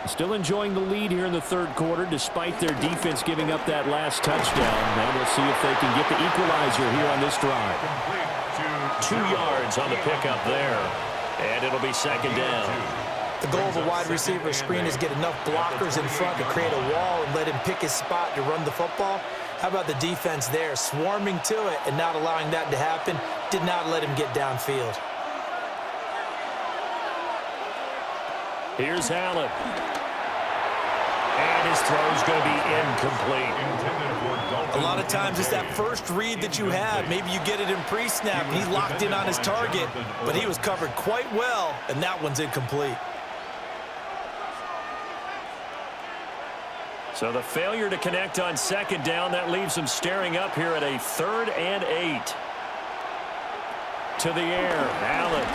Still enjoying the lead here in the third quarter despite their defense giving up that last touchdown. Now we'll see if they can get the equalizer here on this drive. 2 yards on the pickup there. And it'll be second down. The goal of a wide receiver screen is get enough blockers in front to create a wall and let him pick his spot to run the football. How about the defense there, swarming to it and not allowing that to happen? Did not let him get downfield. Here's Allen. And his throw's going to be incomplete. A lot of times it's that first read that you have. Maybe you get it in pre-snap, and he's locked in on his target, but he was covered quite well, and that one's incomplete. So the failure to connect on second down, that leaves him staring up here at a 3rd and 8. To the air, Allen.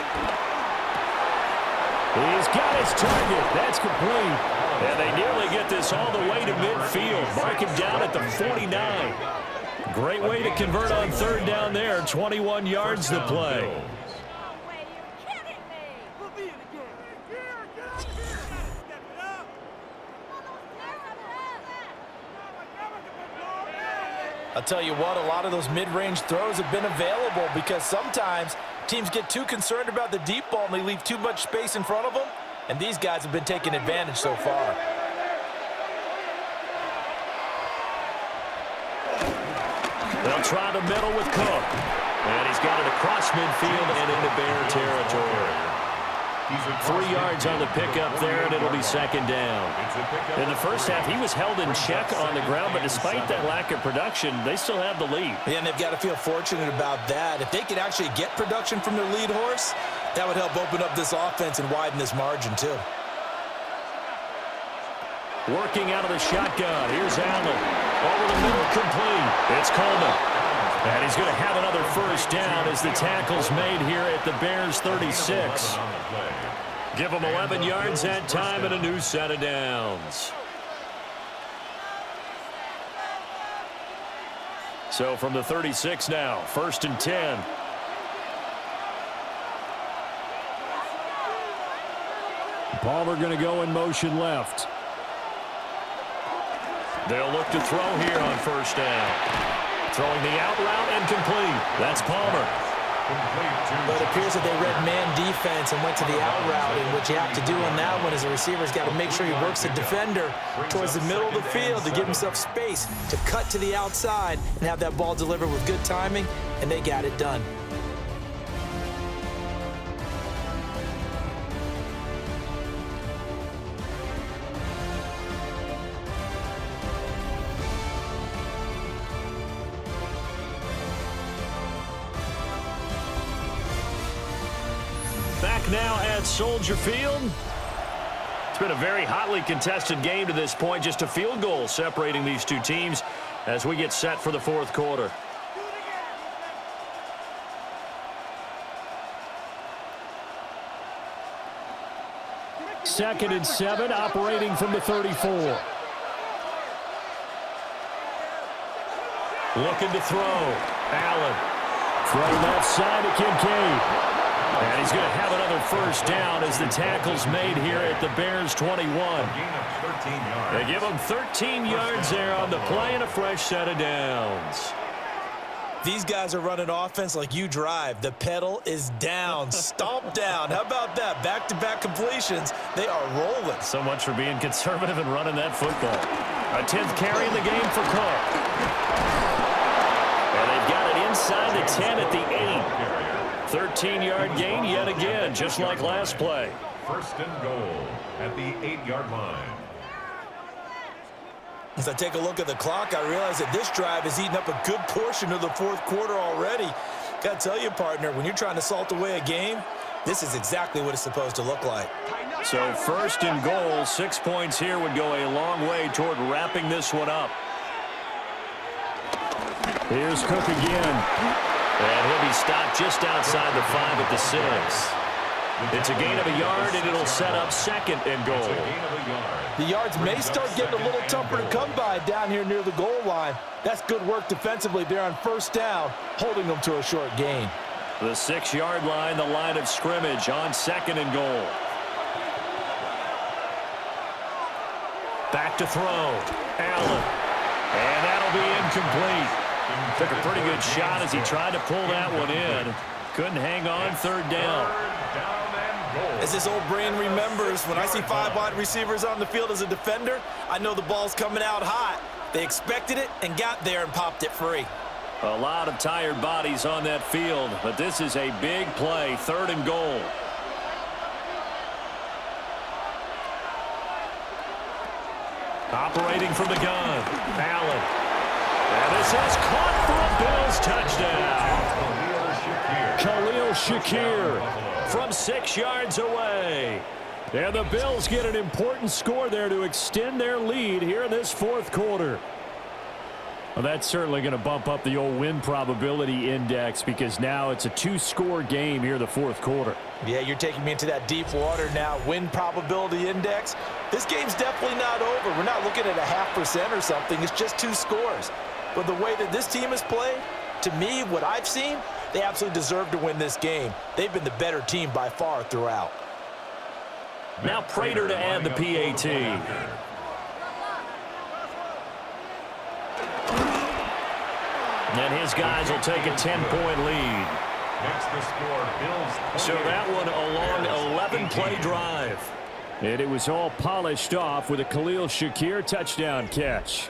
He's got his target. That's complete. And they nearly get this all the way to midfield. Mark him down at the 49. Great way to convert on third down there. 21 yards to play. I'll tell you what, a lot of those mid-range throws have been available because sometimes teams get too concerned about the deep ball and they leave too much space in front of them, and these guys have been taking advantage so far. They'll try the middle with Cook. And he's got it across midfield and into Bear territory. 3 yards on the pickup there, and it'll be second down. In the first half, he was held in check on the ground, but despite that lack of production, they still have the lead. Yeah, and they've got to feel fortunate about that. If they could actually get production from their lead horse, that would help open up this offense and widen this margin, too. Working out of the shotgun. Here's Allen. Over the middle, complete. It's Coleman. And he's going to have another first down as the tackle's made here at the Bears' 36. Give them 11 yards that time and a new set of downs. So from the 36 now, 1st and 10. Palmer going to go in motion left. They'll look to throw here on first down. Throwing the out route and complete. That's Palmer. But it appears that they read man defense and went to the out route, and what you have to do on that one is the receiver's got to make sure he works the defender towards the middle of the field to give himself space to cut to the outside and have that ball delivered with good timing, and they got it done. Back now at Soldier Field. It's been a very hotly contested game to this point. Just a field goal separating these two teams as we get set for the fourth quarter. Second and 7, operating from the 34. Looking to throw. Allen. Throw left side to Kincaid. And he's going to have another first down as the tackle's made here at the Bears' 21. They give him 13 yards there on the play and a fresh set of downs. These guys are running offense like you drive. The pedal is down, stomp down. How about that? Back-to-back completions. They are rolling. So much for being conservative and running that football. A 10th carry in the game for Cook. And they've got it inside the 10 at the 8. 13-yard gain yet again, just like last play. First and goal at the 8-yard line. As I take a look at the clock, I realize that this drive has eaten up a good portion of the fourth quarter already. Got to tell you, partner, when you're trying to salt away a game, this is exactly what it's supposed to look like. So first and goal, 6 points here would go a long way toward wrapping this one up. Here's Cook again. And he'll be stopped just outside the 5 at the 6. It's a gain of a yard, and it'll set up second and goal. The yards may start getting a little tougher to come by down here near the goal line. That's good work defensively there on first down, holding them to a short gain. The 6-yard line, the line of scrimmage on second and goal. Back to throw. Allen. And that'll be incomplete. Took a pretty good shot as he tried to pull that one in. Couldn't hang on, third down. As this old brain remembers, when I see 5 wide receivers on the field as a defender, I know the ball's coming out hot. They expected it and got there and popped it free. A lot of tired bodies on that field, but this is a big play, third and goal. Operating from the gun, Allen. And this is caught for a Bills touchdown. Khalil Shakir from 6 yards away. And the Bills get an important score there to extend their lead here in this fourth quarter. Well, that's certainly going to bump up the old win probability index because now it's a 2-score game here in the fourth quarter. Yeah, you're taking me into that deep water now. Win probability index. This game's definitely not over. We're not looking at a 0.5% or something. It's just 2 scores. But the way that this team has played, to me, what I've seen, they absolutely deserve to win this game. They've been the better team by far throughout. Now Prater to add the PAT. And his guys will take a 10-point lead. Next the score, Bills. So that one a long 11-play drive. And it was all polished off with a Khalil Shakir touchdown catch.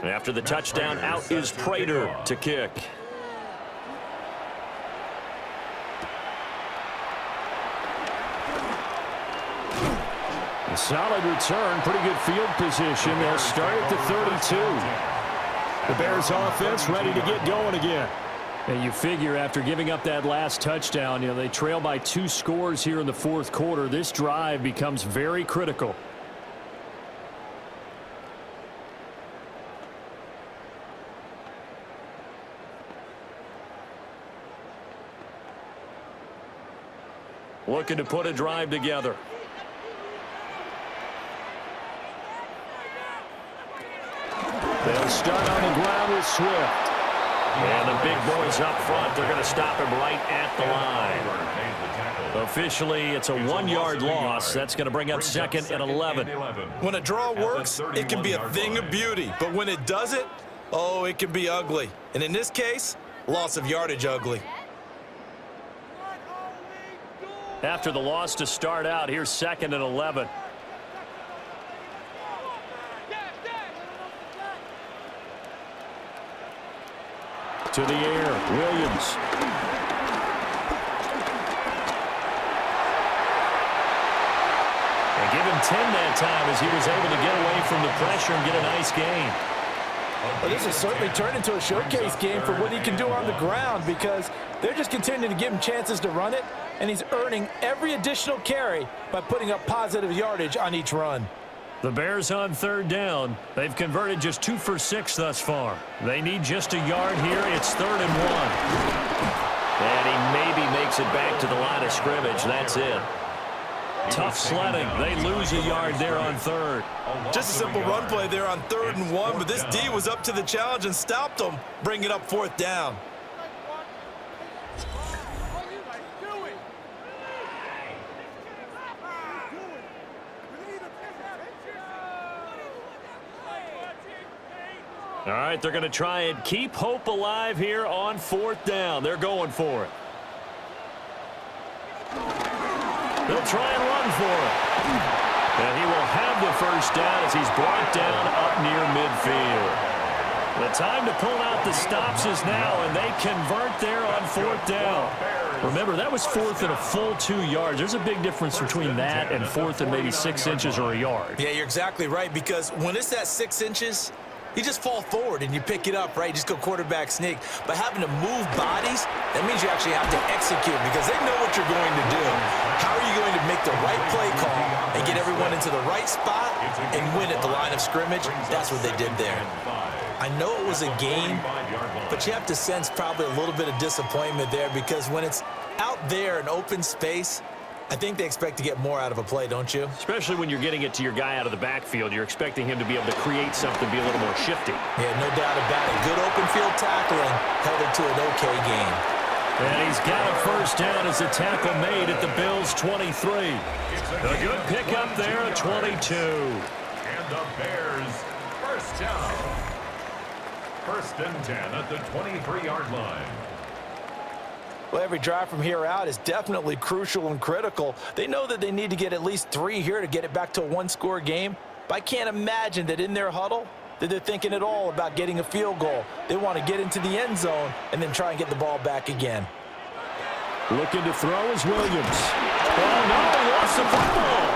After the touchdown, out is Prater to kick. A solid return, pretty good field position. They'll start at the 32. The Bears offense ready to get going again. And you figure after giving up that last touchdown, they trail by 2 scores here in the fourth quarter. This drive becomes very critical. Looking to put a drive together. They'll start on the ground with Swift. And the big boys up front, they're going to stop him right at the line. Officially, it's a 1-yard loss. That's going to bring up second and 11. When a draw works, it can be a thing of beauty. But when it doesn't, oh, it can be ugly. And in this case, loss of yardage ugly. After the loss to start out, here's second and 11. To the air, Williams. And give him 10 that time as he was able to get away from the pressure and get a nice gain. Well, this has certainly turned into a showcase game for what he can do on the ground because they're just continuing to give him chances to run it, and he's earning every additional carry by putting up positive yardage on each run. The Bears on third down. They've converted just 2 for 6 thus far. They need just a yard here. It's 3rd and 1. And he maybe makes it back to the line of scrimmage. That's it. Tough sledding. They lose a yard there on third. Just a simple run play there on 3rd and 1, but this D was up to the challenge and stopped them, bringing up 4th down. All right, they're going to try and keep hope alive here on 4th down. They're going for it. They'll try and run for it. And he will have the first down as he's brought down up near midfield. The time to pull out the stops is now, and they convert there on 4th down. Remember, that was 4th and a full 2 yards. There's a big difference between that and 4th and maybe 6 inches or a yard. Yeah, you're exactly right, because when it's at 6 inches, you just fall forward and you pick it up, right? You just go quarterback sneak. But having to move bodies, that means you actually have to execute because they know what you're going to do. How are you going to make the right play call and get everyone into the right spot and win at the line of scrimmage? That's what they did there. I know it was a game, but you have to sense probably a little bit of disappointment there because when it's out there in open space, I think they expect to get more out of a play, don't you? Especially when you're getting it to your guy out of the backfield. You're expecting him to be able to create something, be a little more shifty. Yeah, no doubt about it. Good open field tackling held it to an okay game. And he's got a first down as a tackle made at the Bills' 23. A good pickup there at 22. And the Bears first down. 1st and 10 at the 23-yard line. Well, every drive from here out is definitely crucial and critical. They know that they need to get at least 3 here to get it back to a 1-score game. But I can't imagine that in their huddle that they're thinking at all about getting a field goal. They want to get into the end zone and then try and get the ball back again. Looking to throw is Williams. Oh, no, he lost the football.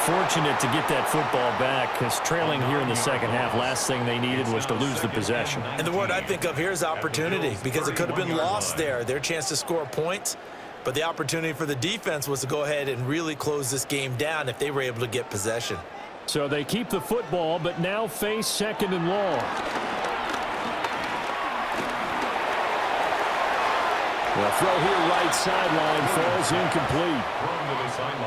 Fortunate to get that football back because trailing here in the second half, last thing they needed was to lose the possession. And the word I think of here is opportunity because it could have been lost there. Their chance to score points, but the opportunity for the defense was to go ahead and really close this game down if they were able to get possession. So they keep the football, but now face 2nd and long. The throw here right sideline falls incomplete.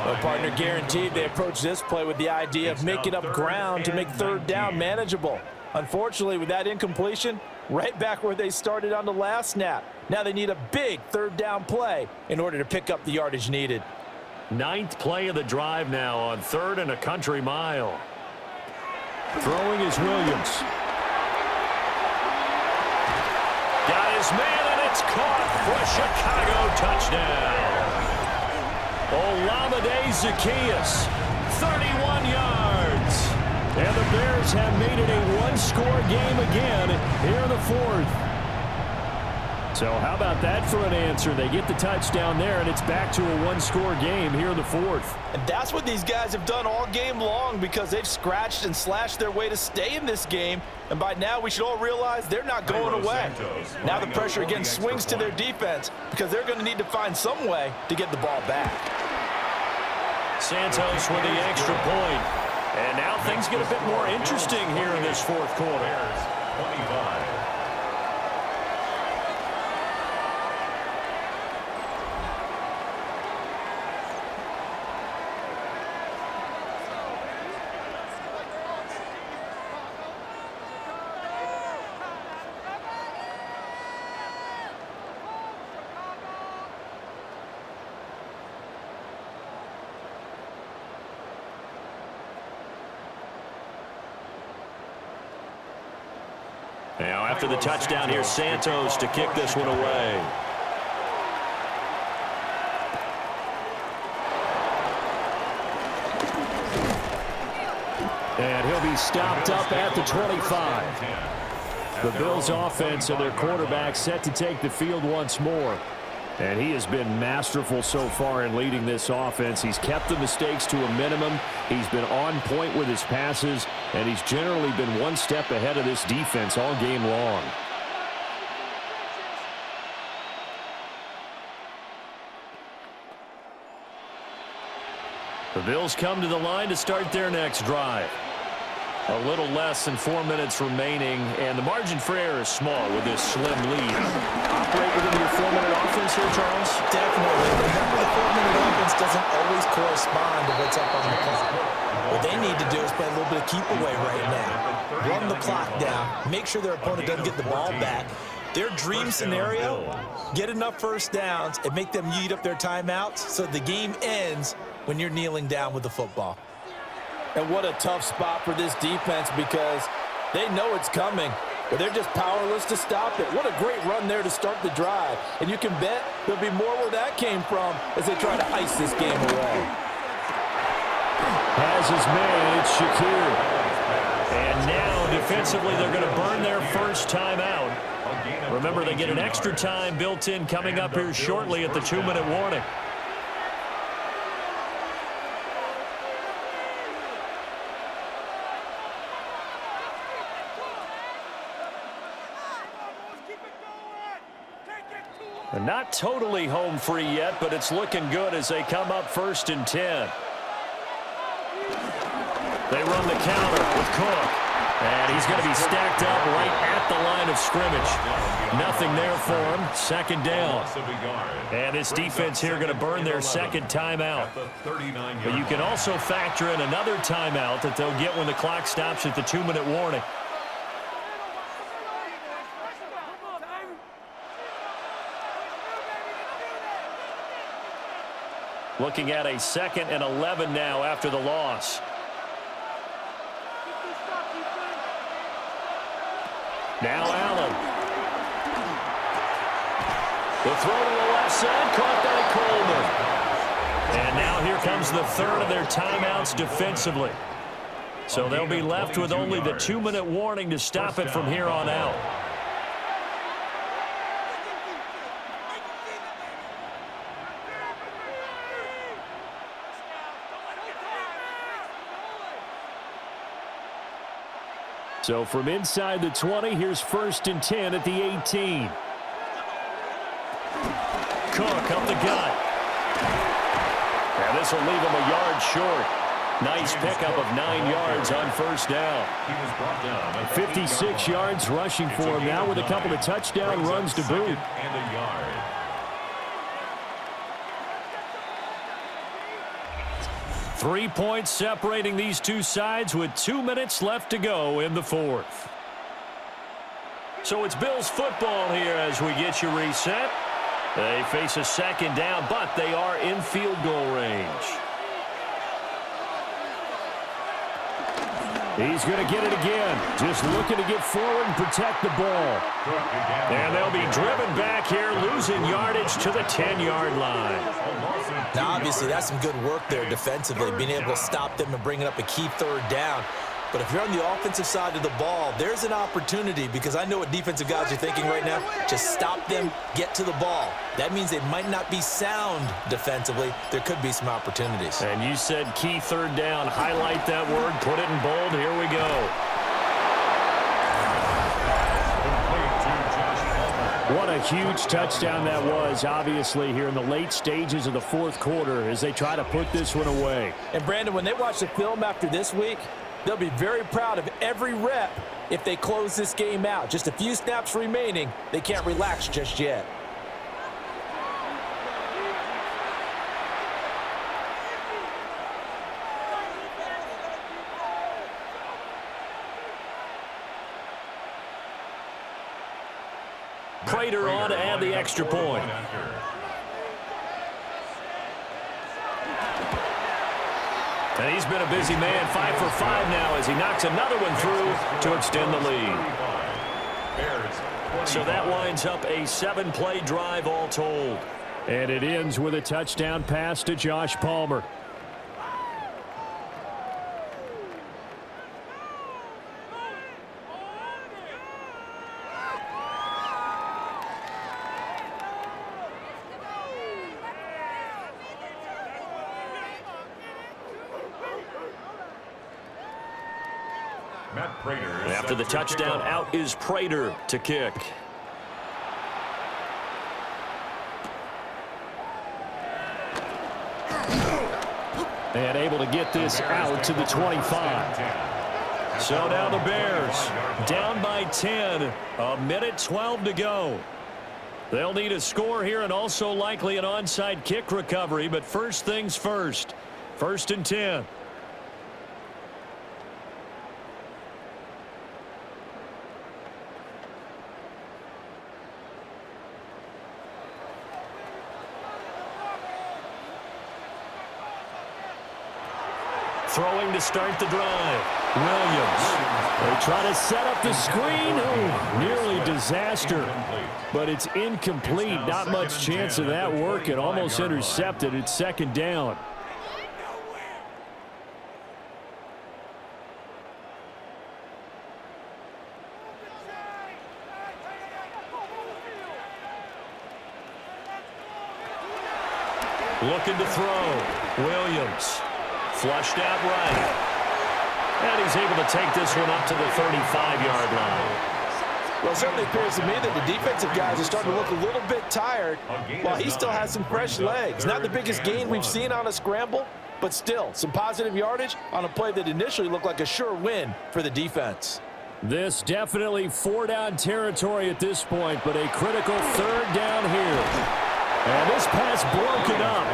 Well, partner, guaranteed they approach this play with the idea of making up ground to make 3rd down manageable. Unfortunately, with that incompletion, right back where they started on the last snap. Now they need a big 3rd down play in order to pick up the yardage needed. 9th play of the drive now on 3rd and a country mile. Throwing is Williams. Got his man, and it's caught for a Chicago touchdown. Olamide Zaccheaus, 31 yards. And the Bears have made it a 1-score game again here in the 4th. So how about that for an answer? They get the touchdown there, and it's back to a 1-score game here in the 4th. And that's what these guys have done all game long because they've scratched and slashed their way to stay in this game. And by now, we should all realize they're not going away. Now the pressure again swings to their defense because they're going to need to find some way to get the ball back. Santos with the extra point. And now things get a bit more interesting here in this 4th quarter. 25. Now after the touchdown here, Santos to kick this one away. And he'll be stopped up at the 25. The Bills offense and their quarterback set to take the field once more. And he has been masterful so far in leading this offense. He's kept the mistakes to a minimum. He's been on point with his passes, and he's generally been one step ahead of this defense all game long. The Bills come to the line to start their next drive. A little less than 4 minutes remaining, and the margin for error is small with this slim lead. Operate within your 4-minute offense here, Charles? Definitely. Remember, the 4-minute offense doesn't always correspond to what's up on the clock. What they need to do is play a little bit of keep away right now. Run the clock down. Make sure their opponent doesn't get the ball back. Their dream scenario, get enough first downs and make them eat up their timeouts so the game ends when you're kneeling down with the football. And what a tough spot for this defense because they know it's coming, but they're just powerless to stop it. What a great run there to start the drive. And you can bet there'll be more where that came from as they try to ice this game away. Has his man, it's Shakir. And now defensively they're going to burn their first timeout. Remember, they get an extra time built in coming up here shortly at the 2-minute warning. They're not totally home free yet, but it's looking good as they come up 1st and 10. They run the counter with Cook. And he's going to be stacked up right at the line of scrimmage. Nothing there for him. 2nd down. And this defense here going to burn their 2nd timeout. But you can also factor in another timeout that they'll get when the clock stops at the 2-minute warning. Looking at a 2nd and 11 now after the loss. Now Allen. The throw to the left side, caught by Coleman. And now here comes the 3rd of their timeouts defensively. So they'll be left with only the 2-minute warning to stop it from here on out. So from inside the 20, here's 1st and 10 at the 18. Cook up the gut. And this will leave him a yard short. Nice pickup of 9 yards on 1st down. 56 yards rushing for him now with a couple of touchdown runs to boot. And a yard. 3 points separating these two sides with 2 minutes left to go in the 4th. So it's Bills football here as we get you reset. They face a 2nd down, but they are in field goal range. He's going to get it again. Just looking to get forward and protect the ball. And they'll be driven back here, losing yardage to the 10-yard line. Now, obviously, that's some good work there defensively, being able to stop them and bringing up a key 3rd down. But if you're on the offensive side of the ball, there's an opportunity because I know what defensive guys are thinking right now. Just stop them, get to the ball. That means they might not be sound defensively. There could be some opportunities. And you said key 3rd down. Highlight that word. Put it in bold. Here we go. What a huge touchdown that was, obviously, here in the late stages of the 4th quarter as they try to put this one away. And, Brandon, when they watch the film after this week, they'll be very proud of every rep if they close this game out. Just a few snaps remaining. They can't relax just yet. Prater on to add the extra point. And he's been a busy man, 5 for 5 now as he knocks another one through to extend the lead. So that winds up a 7-play drive all told. And it ends with a touchdown pass to Josh Palmer. After the touchdown, out is Prater to kick. And able to get this out to the 25. So now the Bears down by 10, a minute 12 to go. They'll need a score here and also likely an onside kick recovery, but first things first. 1st and 10. Throwing to start the drive. Williams. They try to set up the screen. Oh, nearly disaster. But it's incomplete. Not much chance of that working. Almost intercepted. It's 2nd down. Looking to throw. Williams. Flushed out right. And he's able to take this one up to the 35-yard line. Well, it certainly appears to me that the defensive guys are starting to look a little bit tired while he still has some fresh legs. Not the biggest gain we've seen on a scramble, but still some positive yardage on a play that initially looked like a sure win for the defense. This definitely 4-down territory at this point, but a critical 3rd down here. And this pass broken up.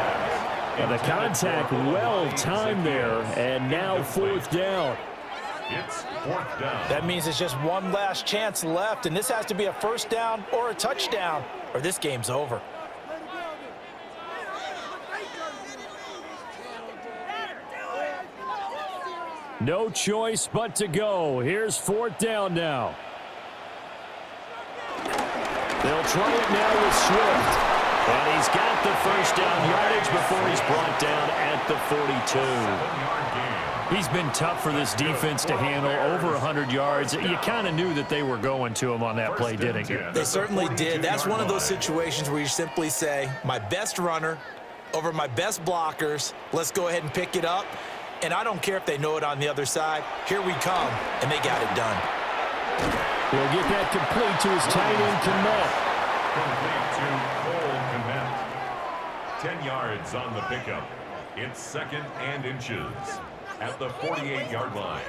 And the contact well timed there, and now 4th down. It's 4th down. That means it's just one last chance left, and this has to be a 1st down or a touchdown, or this game's over. No choice but to go. Here's 4th down now. They'll try it now with Swift. And he's got the 1st down yardage before he's brought down at the 42. He's been tough for this defense to handle, over 100 yards. You kind of knew that they were going to him on that play, didn't you? They certainly did. That's one of those situations where you simply say, my best runner over my best blockers, let's go ahead and pick it up. And I don't care if they know it on the other side. Here we come, and they got it done. He'll get that complete to his tight end, Kmet. Complete to Cole Kmet. 10 yards on the pickup. It's 2nd and inches at the 48-yard line.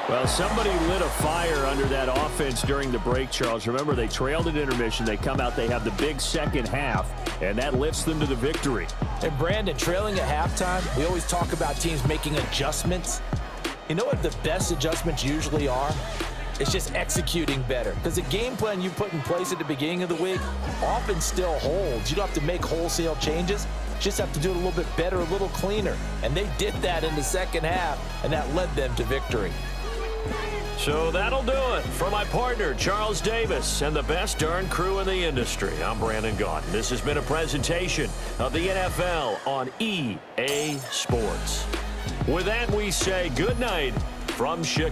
Well, somebody lit a fire under that offense during the break, Charles. Remember, they trailed at intermission. They come out, they have the big second half, and that lifts them to the victory. And Brandon, trailing at halftime, we always talk about teams making adjustments. You know what the best adjustments usually are? It's just executing better. Because the game plan you put in place at the beginning of the week often still holds. You don't have to make wholesale changes. You just have to do it a little bit better, a little cleaner. And they did that in the second half, and that led them to victory. So that'll do it. For my partner, Charles Davis, and the best darn crew in the industry, I'm Brandon Gaudin. This has been a presentation of the NFL on EA Sports. With that, we say good night from Chicago.